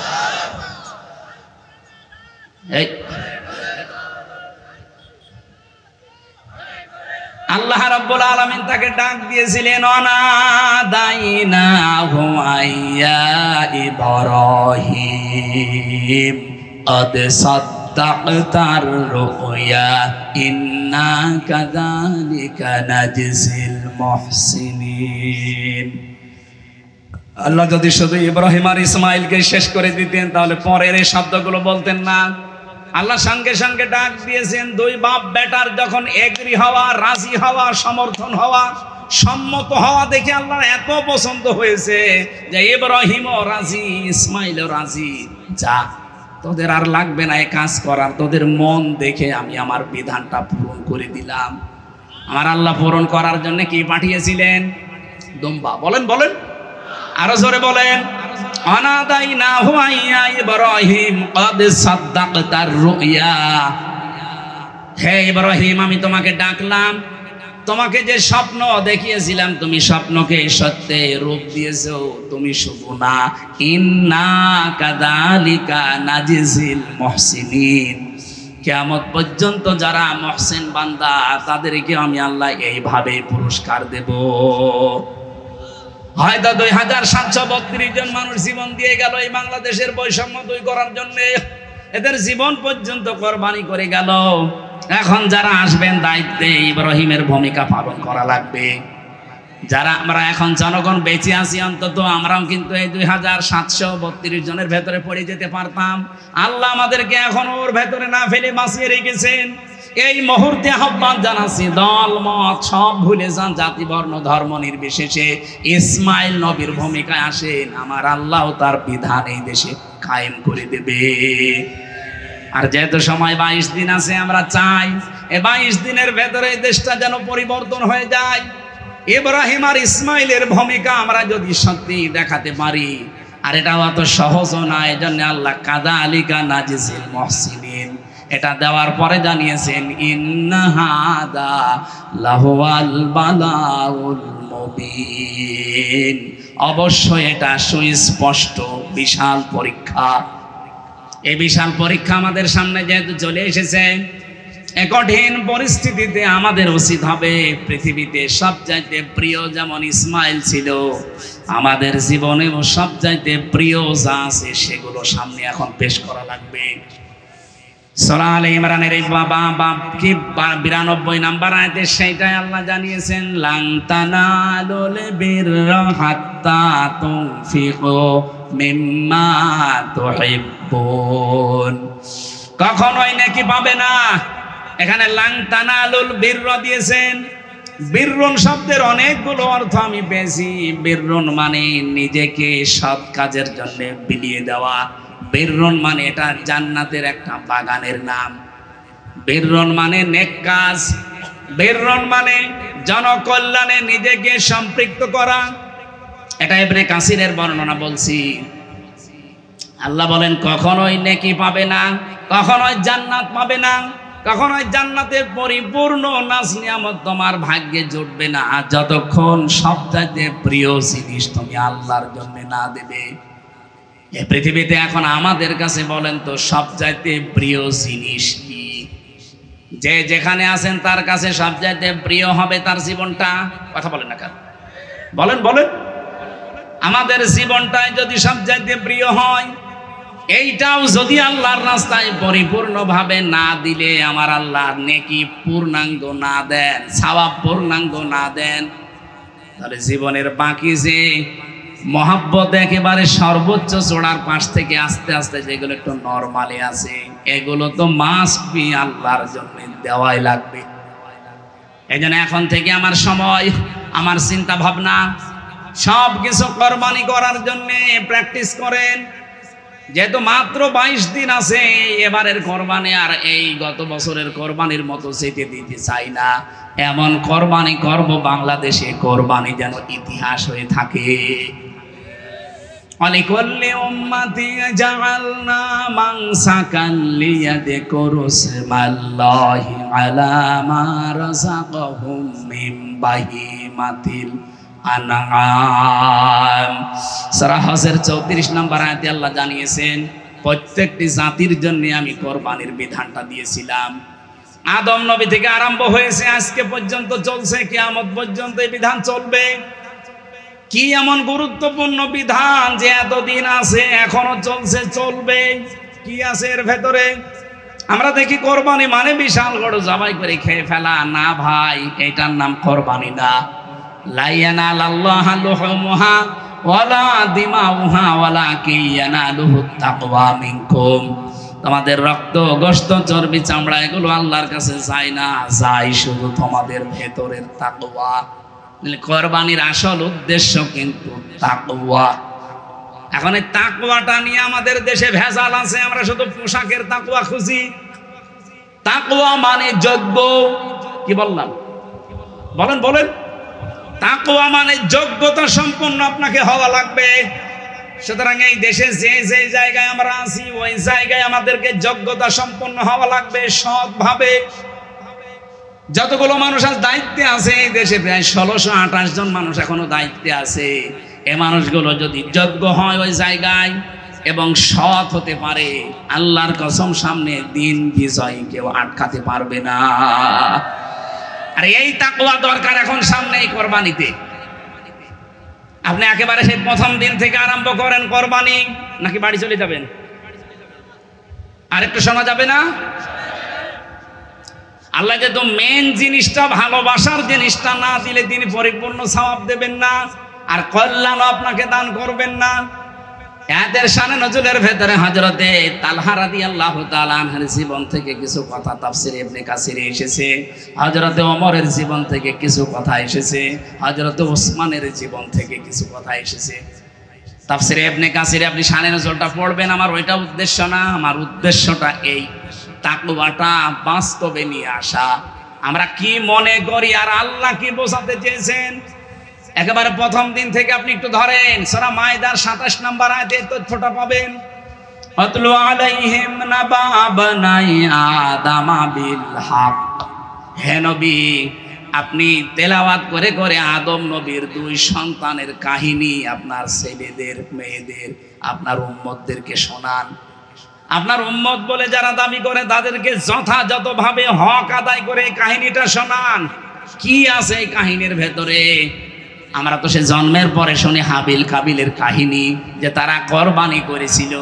আল্লাহ রাব্বুল আলামিন তাকে ডাক দিয়েছিলেন, অনাদাইনাহু আইয়া ইব্রাহিম কদ সাদ্দাকতার রুয়া ইন্না কাযালিকা নাজজিল মুহসিনিন। আল্লাহ যদি শুধু ইব্রাহিম আর ইসমাইলকে শেষ করে দিতেন তাহলে পরের এই শব্দগুলো বলতেন না। আল্লাহ সঙ্গে সঙ্গে ডাক দিয়েছেন, দুই বাপ বেটার যখন এগ্রি হওয়া, রাজি হওয়া, সমর্থন হওয়া, সম্মত হওয়া দেখে আল্লাহর এত পছন্দ হয়েছে যে ইব্রাহিমও রাজি, ইসমাইলও রাজি, যা তোদের আর লাগবে না এই কাজ করার, তোদের মন দেখে আমি আমার বিধানটা পূরণ করে দিলাম। আমার আল্লাহ পূরণ করার জন্য কি পাঠিয়েছিলেন? দুম্বা। বলেন বলেন, আরো জোরে বলেন, অনাদাইনাহু আইয়া ইব্রাহিম কদ সাদ্দাকতার রুয়া। হে ইব্রাহিম, আমি তোমাকে ডাকলাম, তোমাকে যে স্বপ্ন দেখিয়েছিলাম তুমি স্বপ্নকে সত্যে রূপ দিয়েছো। তুমি শুধু না, ইন্না কাযালিকা নাজিজিল মুহসিনিন, কিয়ামত পর্যন্ত যারা মুহসিন বান্দা তাদেরকে আমি আল্লাহ এইভাবে পুরস্কার দেব। হয়তো 2732 জন মানুষ জীবন দিয়ে গেল এই বাংলাদেশের বৈষম্য দূর করার জন্য, এদের জীবন পর্যন্ত কোরবানি করে গেল। এখন যারা আসবেন দায়িত্বে, ইব্রাহিমের ভূমিকা পালন করা লাগবে। যারা আমরা এখন জনগণ বেঁচে আছি, অন্তত আমরাও কিন্তু এই 2732 জনের ভেতরে পড়ে যেতে পারতাম। আল্লাহ আমাদেরকে এখন ওর ভেতরে না ফেলে বাঁচিয়ে রেখেছেন। এই মুহূর্তে আহ্বান জানাচ্ছি, দল মত সব ভুলে যান, জাতি বর্ণ ধর্ম নির্বিশেষে ইসমাইল নবীর ভূমিকায় আসেন। আমার আল্লাহ তার বিধান এই দেশে কায়েম করে দেবে। আর যেহেতু সময় 22 দিন আছে, আমরা চাই এই 22 দিনের ভেতরে দেশটা যেন পরিবর্তন হয়ে যায়। ইব্রাহিম আর ইসমাইলের ভূমিকা আমরা যদি সত্যি দেখাতে পারি, আর এটাও অত সহজও না, এই জন্য আল্লাহ কাযালিকা নাজিজিল মুহসিনিন এটা দেওয়ার পরে জানিয়েছেন, ইন্না হাদা লাহুয়াল বালাউল মুবিন, অবশ্যই এটা সুস্পষ্ট বিশাল পরীক্ষা। এই বিশাল পরীক্ষা আমাদের সামনে যেহেতু চলে এসেছে, এই কঠিন পরিস্থিতিতে আমাদের উচিত হবে পৃথিবীতে সবচাইতে প্রিয় যেমন ইসমাইল ছিল, আমাদের জীবনেও সবচাইতে প্রিয় যা আছে সেগুলো সামনে এখন পেশ করা লাগবে। সূরা আলে ইমরানের এই 92 নম্বর আয়াতে সেইটাই আল্লাহ জানিয়েছেন, লান তানালুল বিররা হাত্তা তুনফিকু মিম্মা তুহিব্বুন। কখনোই নেকি পাবে না। এখানে লান তানালুল বিররা দিয়েছেন। বিররুন শব্দের অনেকগুলো অর্থ আমি পেয়েছি। বিররুন মানে নিজেকে সৎ কাজের জন্য বিলিয়ে দেওয়া। বিররুন মানে এটা জান্নাতের একটা বাগানের নাম। বিররুন মানে নেক কাজ। বিররুন মানে জনকল্যাণে নিজেকে সম্পৃক্ত করা। এটা ইবনে কাসিরের বর্ণনা বলছি। আল্লাহ বলেন কখনোই নেকি পাবে না, কখনোই জান্নাত পাবে না, কখনোই জান্নাতের পরিপূর্ণ নাজ নিয়ামত তোমার ভাগ্যে জুটবে না যতক্ষণ সবচাইতে প্রিয় জিনিস তুমি আল্লাহর জন্য না দেবে। এই পৃথিবীতে এখন আমাদের কাছে বলেন তো সবচাইতে প্রিয় জিনিস কি? যে যেখানে আছেন তার কাছে সবচাইতে প্রিয় হবে তার জীবনটা। কথা বলেন না কেন? বলেন বলেন। আমাদের জীবনটাই যদি সবচাইতে প্রিয় হয়, এইটাও যদি আল্লাহর রাস্তায় পরিপূর্ণভাবে না দিলে, আমার আল্লাহর নেকি পূর্ণাঙ্গ না দেন, সওয়াব পূর্ণাঙ্গ না দেন, তাহলে জীবনের বাকি যে মহাব্বত একেবারে সর্বোচ্চ চূড়ার পাশ থেকে আস্তে আস্তে যেগুলো একটু নরমালি আছে, এগুলো তো মাস্ট বি আল্লাহর জন্য দেওয়াই লাগবে। এই জন্য এখন থেকে আমার সময়, আমার চিন্তা ভাবনা সব কিছু কোরবানি করার জন্য প্র্যাকটিস করেন। যেহেতু মাত্র 22 দিন আছে এবারের কোরবানি, আর এই গত বছরের কোরবানির মতো যেতে দিতে চাই না। এমন কোরবানি করব বাংলাদেশে কোরবানি যেন ইতিহাস হয়ে থাকে। অলিকুল্লি উম্মতি জাআলনা মানসাকান লিয়াযকুরু ইসমাল্লাহি আলা মা রাযাকাহুম মিন বাহিমাতিল আনআম। সূরা হজের 34 নম্বর আয়াতে আল্লাহ জানিয়েছেন, প্রত্যেকটি জাতির জন্য আমি কোরবানির বিধানটা দিয়েছিলাম। আদম নবী থেকে আরম্ভ হয়েছে, আজকে পর্যন্ত চলছে, কিয়ামত পর্যন্ত এই বিধান চলবে। কি এমন গুরুত্বপূর্ণ বিধান যে এতদিন আছে, এখনো চলছে, চলবে? কি আছে এর ভেতরে? আমরা দেখি কোরবানি মানে বিশাল গরু জবাই করে খেয়ে ফেলা। না ভাই, এটার নাম কোরবানি না। লা ইয়ানালাল্লাহু লুহুমুহা ওয়ালা দিমাউহা ওয়ালাকিন ইয়ানালুহুত তাকওয়া মিনকুম। তোমাদের রক্ত, গোশত, চর্বি, চামড়া এগুলো আল্লাহর কাছে যায় না, যায় শুধু তোমাদের ভেতরের তাকওয়া। কোরবানির আসল উদ্দেশ্য কিন্তু তাকওয়া। এখন এই তাকওয়াটা নিয়ে আমাদের দেশে ভেজাল আছে। আমরা শুধু পোশাকের তাকওয়া খুঁজি। তাকওয়া মানে যোগ্য। কি বললাম? বলেন বলেন। তাকওয়া মানে যোগ্যতা সম্পন্ন আপনাকে হওয়া লাগবে। সুতরাং এই দেশে যে যে জায়গায় আমরা আছি, ওই জায়গায় আমাদেরকে যোগ্যতা সম্পন্ন হওয়া লাগবে, সৎভাবে। যতগুলো মানুষ আজ দায়িত্বে আছে এই দেশে, প্রায় 1628 জন মানুষ এখনো দায়িত্বে আছে। এ মানুষগুলো যদি যোগ্য হয় ওই জায়গায় এবং সৎ হতে পারে, আল্লাহর কসম সামনে দিন বিজয় কেউ আটকাতে পারবে না। আর এই তাকওয়া দরকার এখন সামনে এই কোরবানিতে। আপনি একেবারে সেই প্রথম দিন থেকে আরম্ভ করেন কোরবানি, নাকি বাড়ি চলে যাবেন? আর একটু শোনা যাবে না? আল্লাহ যেহেতু মেন জিনিসটা, ভালোবাসার জিনিসটা না দিলে তিনি পরিপূর্ণ সওয়াব দেবেন না, আর কল্যাণ আপনাকে দান করবেন না। এদের শানে নজরুলের ভেতরে হযরতে তালহা রাদিয়াল্লাহু তাআলা আনহুর জীবন থেকে কিছু কথা তাফসীরে ইবনে কাসিরে এসেছে, হযরতে ওমরের জীবন থেকে কিছু কথা এসেছে, হযরতে ওসমানের জীবন থেকে কিছু কথা এসেছে। তাফসীরে ইবনে কাসিরে আপনি শানে নজরুলটা পড়বেন। আমার ওইটা উদ্দেশ্য না, আমার উদ্দেশ্যটা এই তাকওয়াটা বাস্তবে নিয়ে আসা। আমরা কি মনে করি আর আল্লাহ কি বোঝাতে চেয়েছেন, একেবারে প্রথম দিন থেকে আপনি একটু ধরেন। সূরা মায়দার 27 নম্বর আয়াতে তথ্যটা পাবেন। আতলু আলাইহিম নাবা বানাই আদামা বিল হক। হে নবী, আপনি তেলাওয়াত করে করে আদম নবীর 2 সন্তানের কাহিনী আপনার ছেলেদের, মেয়েদের, আপনার উম্মতদেরকে শোনান। আপনার উম্মত বলে যারা দাবি করে তাদেরকে যথাযথভাবে হক আদায় করে কাহিনীটা শোনান। কি আছে এই কাহিনীর ভেতরে? আমরা তো সে জন্মের পরে শুনি হাবিল কাবিলের কাহিনী, যে তারা কোরবানি করেছিল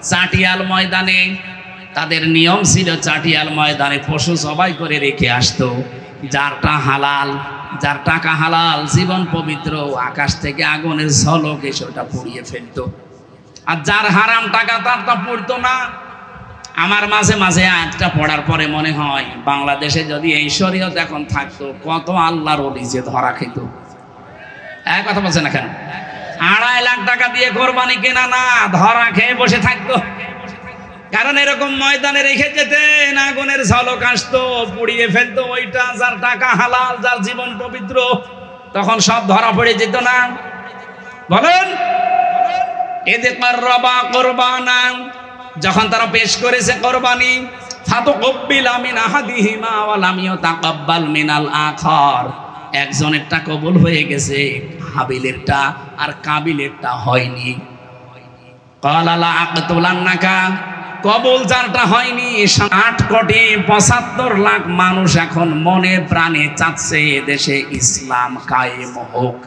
চাটিয়াল ময়দানে। তাদের নিয়ম ছিল চাটিয়াল ময়দানে পশু জবাই করে রেখে আসতো। যারটা হালাল, যার টাকা হালাল, জীবন পবিত্র, আকাশ থেকে আগুনের ঝলক এসে ওটা পুড়িয়ে ফেলতো। আর যার হারাম টাকা তারটা পড়তো না। আমার মাঝে মাঝে আয়াতটা পড়ার পরে মনে হয়, বাংলাদেশে যদি এই শরীয়ত এখন থাকতো, কত আল্লাহর ওলি যে ধরা খেত। এক কথা বলছে না কেন? 2.5 লাখ টাকা দিয়ে কোরবানি কেনা না, ধরা খেয়ে বসে থাকতো। কারণ এরকম ময়দানে রেখে যেতেন, আগুনের ঝলক আসতো, পুড়িয়ে ফেলতো ওইটা। যার টাকা হালাল, যার জীবন পবিত্র, তখন সব ধরা পড়ে যেত না? বলেন। এতে কাররাবা কুরবানা, যখন তারা পেশ করেছে কোরবানি, ফাতুকব্বিলা মিন আহাদিহিমা ওয়া লাম ইউতাকাব্বাল মিনাল আখার। একজনেরটা কবুল হয়ে গেছে, হাবিলেরটা, আর কাবিলেরটা হয়নি। ক্বালা লা আকতুলান্নাকা, কবুল যারটা হয়নি 8,75,00,000 মানুষ এখন মনে প্রাণে চাচ্ছে দেশে ইসলাম কায়েম হোক।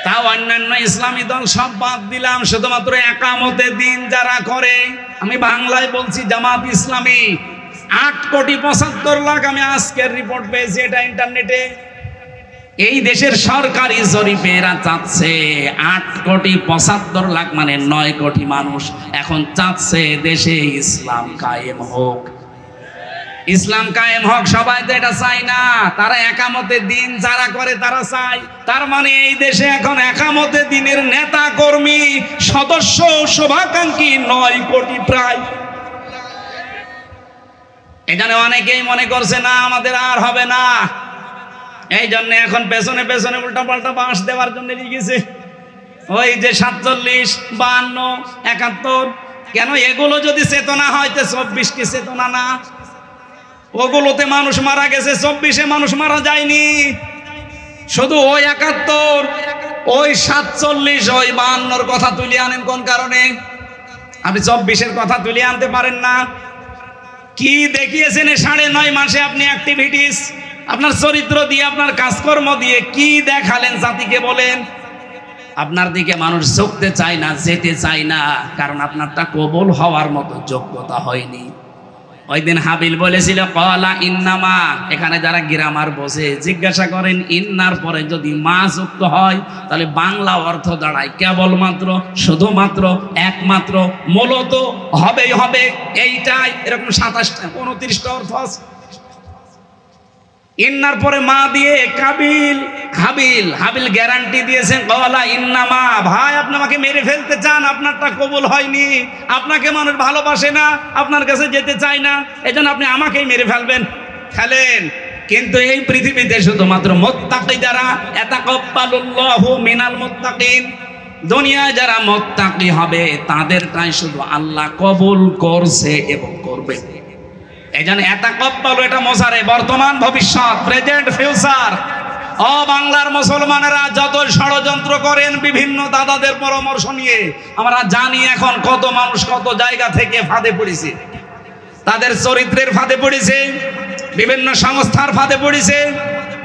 তাও অন্যান্য ইসলামী দল সব বাদ দিলাম, শুধুমাত্র একামতে দিন যারা করে, আমি বাংলায় বলছি জামাত ইসলামী, 8,75,00,000 আমি আজকের রিপোর্ট পেয়েছি, এটা ইন্টারনেটে। এই দেশের সরকারি জরিপে এরা চাচ্ছে 8,75,00,000 মানে 9 কোটি মানুষ এখন চাচ্ছে দেশে ইসলাম কায়েম হোক। ইসলাম কায়েম হোক সবাই তো এটা চায় না, তারা একামতে দিন যারা করে তারা চায়। তার মানে এই দেশে এখন একামতে দিনের নেতা কর্মী সদস্য শুভাকাঙ্ক্ষী 9 কোটি প্রায়। এখানে অনেকেই মনে করছে না আমাদের আর হবে না, এই জন্য এখন পেছনে পেছনে উল্টা পাল্টা বাঁশ দেওয়ার জন্য লিখেছে ওই যে 47, 52, 71। কেন এগুলো যদি চেতনা হয় তো 24 কি চেতনা না? ওগুলোতে মানুষ মারা গেছে, 24-এ মানুষ মারা যায়নি। শুধু ওই 71, ওই 47, ওই 52-র কথা তুলে আনেন কোন কারণে? আপনি 24-এর কথা তুলে আনতে পারেন না। কি দেখিয়েছেন 9.5 মাসে আপনি অ্যাক্টিভিটিস, আপনার চরিত্র দিয়ে, আপনার কাজকর্ম দিয়ে কি দেখালেন জাতিকে বলেন? আপনার দিকে মানুষ ঝুঁকতে চায় না, যেতে চায় না, কারণ আপনারটা কবুল হওয়ার মতো যোগ্যতা হয়নি। ওই দিন হাবিল বলেছিল কলা ইন্নামা, এখানে যারা গ্রামার বসে জিজ্ঞাসা করেন ইন্নার পরে যদি মা যুক্ত হয় তাহলে বাংলা অর্থ দাঁড়ায় কেবলমাত্র, শুধুমাত্র, একমাত্র, মূলত, হবেই হবে, এইটাই, এরকম 27টা 29টা অর্থ আছে। ইন্নার পরে মা দিয়ে হাবিল গ্যারান্টি দিয়েছেন কলা ইন্নামা, ভাই আপনি আমাকে মেরে ফেলতে চান, আপনারটা কবুল হয়নি, আপনাকে মানুষ ভালোবাসে না, আপনার কাছে যেতে চায় না, এজন্য আপনি আমাকেই মেরে ফেলেন। কিন্তু এই পৃথিবীতে শুধুমাত্র মুত্তাকি যারা, ইয়াতাকাব্বালুল্লাহু মিনাল মুত্তাকিন, দুনিয়ায় যারা মুত্তাকি হবে তাদেরটাই শুধু আল্লাহ কবুল করছে এবং করবে। এই জন্য ইয়াতাকাব্বালু এটা মোসারে, বর্তমান ভবিষ্যৎ, প্রেজেন্ট ফিউচার। ও বাংলার মুসলমানেরা যত ষড়যন্ত্র করেন বিভিন্ন দাদাদের পরামর্শ নিয়ে, আমরা জানি এখন কত মানুষ কত জায়গা থেকে ফাঁদে পড়েছে, তাদের চরিত্রের ফাঁদে পড়েছে, বিভিন্ন সংস্থার ফাঁদে পড়েছে,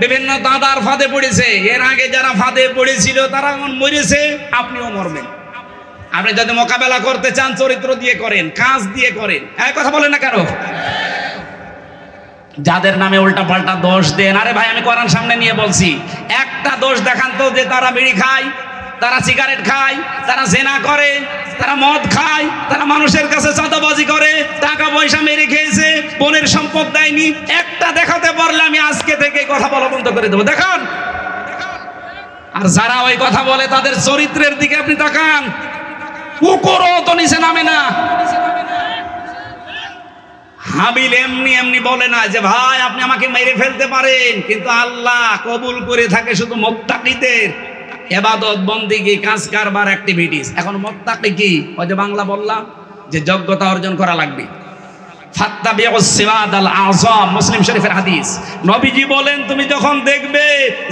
বিভিন্ন দাদার ফাঁদে পড়েছে। এর আগে যারা ফাঁদে পড়েছিল তারা এখন মরেছে, আপনিও মরবেন। আপনি যদি মোকাবেলা করতে চান চরিত্র দিয়ে করেন, কাজ দিয়ে করেন। এই কথা বলেন না কারো। যাদের নামে উল্টা পাল্টা দোষ দেন, আরে ভাই আমি কোরআন সামনে নিয়ে বলছি, একটা দোষ দেখান তো যে তারা বিড়ি খায়, তারা সিগারেট খায়, তারা জেনা করে, তারা মদ খায়, তারা মানুষের কাছে চাঁদাবাজি করে, টাকা পয়সা মেরে খেয়েছে, বোনের সম্পদ দেয়নি। একটা দেখাতে পারলে আমি আজকে থেকে কথা বলা বন্ধ করে দেবো, দেখান। আর যারা ওই কথা বলে তাদের চরিত্রের দিকে আপনি তাকান, কুকুরও তো নিচে নামে না। হাবিল এমনি বলে না যে ভাই আপনি আমাকে মেরে ফেলতে পারেন, কিন্তু আল্লাহ কবুল করে থাকে শুধু মুত্তাকিদের ইবাদত, বন্দেগী, কাজ কারবার, অ্যাক্টিভিটিস। এখন মুত্তাকি কি? ওই যে বাংলা বললাম যে যোগ্যতা অর্জন করা লাগবে। ফাত্তাবিউস সিরাতাল আযম, মুসলিম শরীফের হাদিস। নবীজি বলেন তুমি যখন দেখবে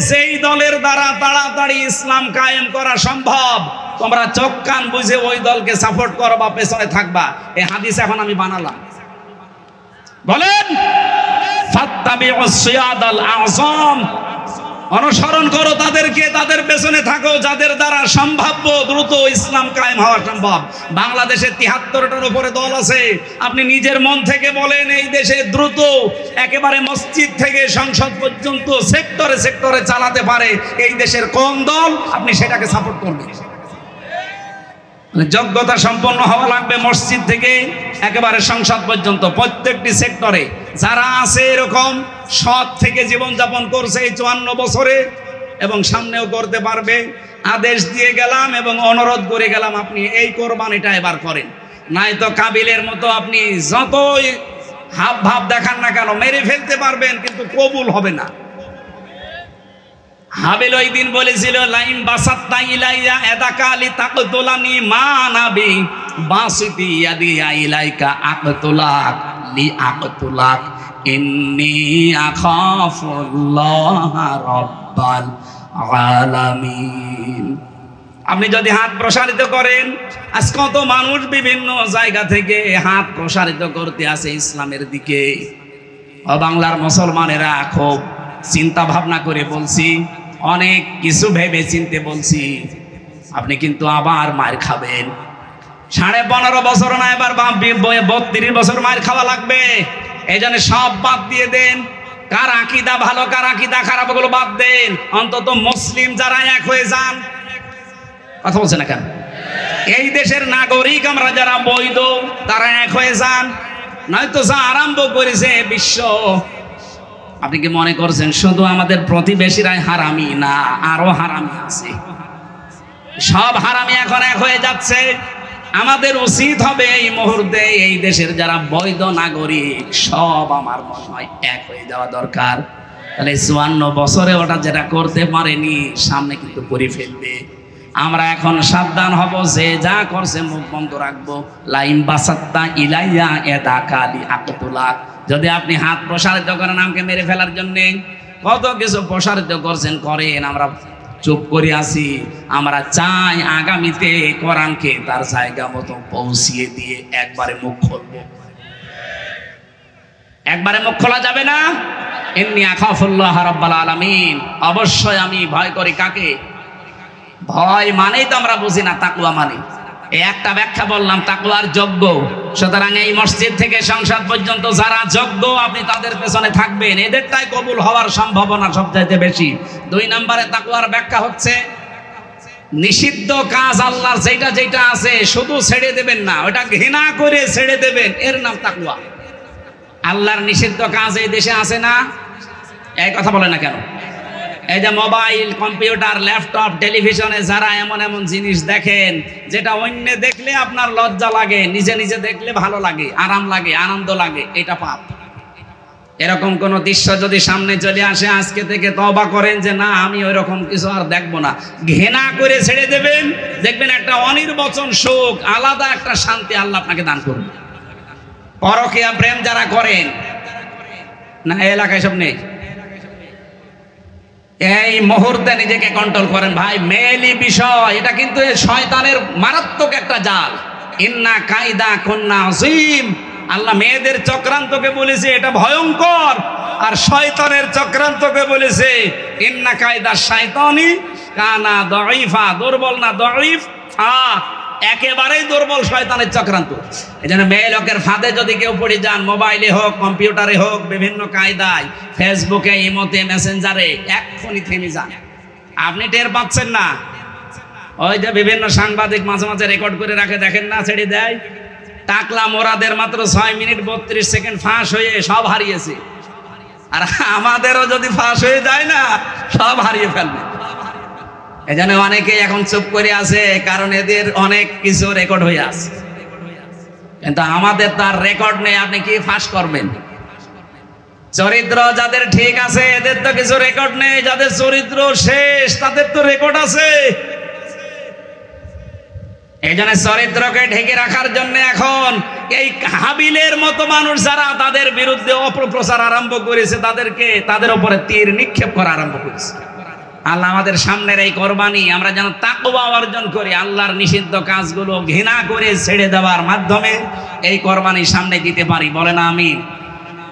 যেই দলের দ্বারা তাড়াতাড়ি ইসলাম কায়েম করা সম্ভব, তোমরা চোখ কান বুঝে ওই দলকে সাপোর্ট করবা, পেছনে থাকবা। এই হাদিস এখন আমি বানালাম। বলেন ফাত্তাবিউস সিরাতাল আযম, অনুসরণ করো তাদেরকে, তাদের পেছনে থাকো যাদের দ্বারা সম্ভাব্য দ্রুত ইসলাম কায়েম হওয়া সম্ভব। বাংলাদেশে 73টার উপরে দল আছে। আপনি নিজের মন থেকে বলেন এই দেশে দ্রুত একেবারে মসজিদ থেকে সংসদ পর্যন্ত সেক্টরে সেক্টরে চালাতে পারে এই দেশের কোন দল, আপনি সেটাকে সাপোর্ট করবেন। যোগ্যতা সম্পন্ন হওয়া লাগবে মসজিদ থেকে একেবারে সংসদ পর্যন্ত, প্রত্যেকটি সেক্টরে যারা আছে এরকম সৎ থেকে জীবনযাপন করছে এই 54 বছরে এবং সামনেও করতে পারবে। আদেশ দিয়ে গেলাম এবং অনুরোধ করে গেলাম আপনি এই কোরবানিটা এবার করেন, নাই তো কাবিলের মতো আপনি যতই হাব ভাব দেখান না কেন মেরে ফেলতে পারবেন কিন্তু কবুল হবে না। হাবিল ওই দিন বলেছিল লাইম বাসাত্তা ইলাইয়া ইয়াদাকা লিতাকতুলানি মা নাবি বাসিতি ইয়াদি ইলাইকা আকতুলাক লিআকতুলাক ইন্নী আখাফুল্লাহ রাব্বাল আলামিন। আপনি যদি হাত প্রসারিত করেন, আজ কত মানুষ বিভিন্ন জায়গা থেকে হাত প্রসারিত করতে আসে ইসলামের দিকে। ও বাংলার মুসলমানেরা, খুব চিন্তা ভাবনা করে বলছি, অনেক কিছু ভেবে চিনতে বলছি, আপনি কিন্তু আবার মার খাবেন। 15.5 বছর না, এবার 32 বছর মার খাওয়া লাগবে। এই জন্য সব বাদ দিয়ে দেন। কার আকীদা ভালো, কার আকীদা খারাপ, ওগুলো বাদ দেন। অন্তত মুসলিম যারা এক হয়ে যান। কথা বলছে না কেন? এই দেশের নাগরিক আমরা যারা বৈধ, তারা এক হয়ে যান। নয়তো যা আরম্ভ করেছে বিশ্ব, আপনি কি মনে করছেন শুধু আমাদের প্রতিবেশীরাই হারামি? না, আরো হারামি আছে। সব হারামি এখন এক হয়ে যাচ্ছে। আমাদের উচিত হবে এই মুহূর্তে এই দেশের যারা বৈধ নাগরিক সব, আমার মনে হয় এক হয়ে যাওয়া দরকার। তাহলে 54 বছরে ওটা যেটা করতে পারেনি, সামনে কিন্তু করে ফেলবে। আমরা এখন সাবধান হব, যে যা করছে মুখ বন্ধ রাখবো। লাইম বাসাত্তা ইলাইয়া এদা কালি আকতুলা। যদি আপনি হাত প্রসারিত করেন আমাকে মেরে ফেলার জন্য, কত কিছু প্রসারিত করছেন, করেন, আমরা চুপ করে আছি। আমরা চাই আগামীতে কোরআনকে তার জায়গা মতো পৌঁছিয়ে দিয়ে একবারে মুখ খুলবো। একবারে মুখ খোলা যাবে না। ইন্নী আখাফুল্লাহ রাব্বাল আলামিন, অবশ্যই আমি ভয় করি কাকে? ভয় মানেই তো আমরা বুঝি না তাকওয়া মানে। এই একটা ব্যাখ্যা বললাম, তাকওয়ার যোগ্য। সুতরাং এই মসজিদ থেকে সংসদ পর্যন্ত যারা যোগ্য, আপনি তাদের পেছনে থাকবেন, এদেরটাই কবুল হওয়ার সম্ভাবনা সবচাইতে বেশি। 2 নম্বরে তাকওয়ার ব্যাখ্যা হচ্ছে, নিষিদ্ধ কাজ আল্লাহর যেটা যেটা আছে শুধু ছেড়ে দেবেন না, ওটা ঘৃণা করে ছেড়ে দেবেন, এর নাম তাকওয়া। আল্লাহর নিষিদ্ধ কাজ এই দেশে আছে না? এই কথা বলে না কেন? এই যে মোবাইল, কম্পিউটার, ল্যাপটপ, টেলিভিশনে যারা এমন এমন জিনিস দেখেন যেটা অন্য দেখলে আপনার লজ্জা লাগে, নিজে নিজে দেখলে ভালো লাগে, আরাম লাগে, আনন্দ লাগে, এটা পাপ। এরকম কোন দৃশ্য যদি সামনে চলে আসে, আজকে থেকে তওবা করেন যে না, আমি ওই রকম কিছু আর দেখবো না। ঘৃণা করে ছেড়ে দেবেন, দেখবেন একটা অনির্বচন সুখ, আলাদা একটা শান্তি আল্লাহ আপনাকে দান করবে। পরকীয়া প্রেম যারা করেন না, এই এলাকায় সব নেই, এই মুহূর্তে নিজেকে কন্ট্রোল করেন ভাই। মেয়েলি বিষয়, এটা কিন্তু শয়তানের মারাত্মক একটা জাল। ইন্না কায়দা কুন্না আযীম। আল্লাহ মেয়েদের চক্রান্তকে বলেছে এটা ভয়ঙ্কর, আর শয়তানের চক্রান্তকে বলেছে ইন্না কায়দা শাইতানি কানা দাঈফা। দুর্বল না, দাঈফ, একেবারেই দুর্বল শয়তানের চক্রান্ত। এই জন্য মেয়ে লোকের ফাঁদে যদি কেউ পড়ে যান, মোবাইলে হোক, কম্পিউটারে হোক, বিভিন্ন কায়দায়, ফেসবুকে, ইমোতে, মেসেঞ্জারে, এক্ষুনি থেমে যান। আপনি টের পাচ্ছেন না? ওই যে বিভিন্ন সাংবাদিক মাঝে মাঝে রেকর্ড করে রাখে, দেখেন না, ছেড়ে দেয়। টাকলা মোরাদের মাত্র 6 মিনিট 32 সেকেন্ড ফাঁস হয়ে সব হারিয়েছে। আর আমাদেরও যদি ফাঁস হয়ে যায় না, সব হারিয়ে ফেলবে। এজন্য অনেকে এখন চুপ করে আছে, কারণ এদের অনেক কিছু রেকর্ড হয়ে আছে। কিন্তু আমাদের তার রেকর্ড নেই, আপনি কি ফাঁস করবেন? চরিত্র যাদের ঠিক আছে এদের তো কিছু রেকর্ড নেই, যাদের চরিত্র শেষ তাদের তো রেকর্ড আছে। এই জন্য চরিত্রকে ঢেকে রাখার জন্য এখন এই হাবিলের মতো মানুষ যারা তাদের বিরুদ্ধে অপপ্রচার আরম্ভ করেছে, তাদের উপরে তীর নিক্ষেপ করা আরম্ভ করেছে। আল্লাহ আমাদের সামনের এই কোরবানি আমরা যেন তাকওয়া অর্জন করি, আল্লাহর নিষিদ্ধ কাজগুলো ঘৃণা করে ছেড়ে দেওয়ার মাধ্যমে এই কোরবানি সামনে দিতে পারি। বলেন আমিন।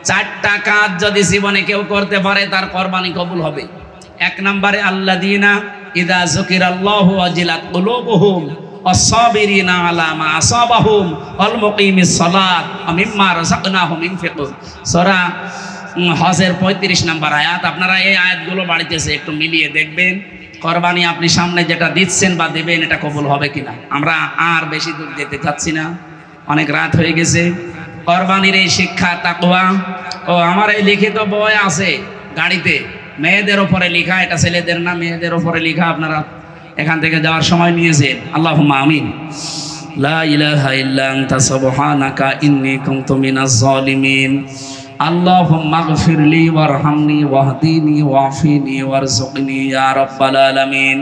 4টা কাজ যদি জীবনে কেউ করতে পারে, তার কোরবানি কবুল হবে। 1 নম্বরে আল্লাযীনা ইযা যুকিরাল্লাহু ওয়াজিলাত কুলুবুহুম ওয়াস-সাবিরিনা আলা মা আসাবাহুম ওয়াল মুকিমিস সালাত ওয়া মিম্মা রাযাকনাহুম ইনফিকুন। সূরা হজের 35 নম্বর আয়াত। আপনারা এই আয়াতগুলো বাড়িতেছে একটু মিলিয়ে দেখবেন, কোরবানি আপনি সামনে যেটা দিচ্ছেন বা দেবেন এটা কবুল হবে কিনা। আমরা আর বেশি দূর যেতে চাচ্ছি না, অনেক রাত হয়ে গেছে। কোরবানির এই শিক্ষা, তাকওয়া। ও আমার এই লিখিত বই আছে গাড়িতে, মেয়েদের উপরে লেখা, এটা ছেলেদের না, মেয়েদের উপরে লেখা। আপনারা এখান থেকে যাওয়ার সময় নিয়েছেন। আল্লাহুম্মা আমিন। লা ইলাহা ইল্লা আনতা সুবহানাকা ইন্নী কুনতু মিনাজ জালিমিন। আল্লাহুম্মা গফিরলি ওয়ারহামনি ওয়াহদিনি ওয়াফিনি ওয়ারযুকনি ইয়া রাব্বাল আলামিন।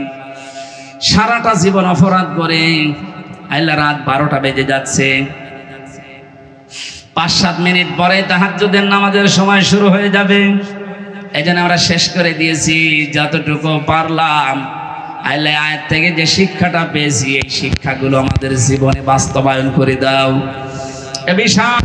সারাটা জীবন অপরাধ করে আল্লাহ, রাত 12টা বেজে যাচ্ছে, 5-7 মিনিট পরে তাহাজ্জুদের নামাজের সময় শুরু হয়ে যাবে। এই জন্য আমরা শেষ করে দিয়েছি, যতটুকু পারলাম আইলে আয়াত থেকে যে শিক্ষাটা পেয়েছি এই শিক্ষাগুলো আমাদের জীবনে বাস্তবায়ন করে দাও। এ বিশাল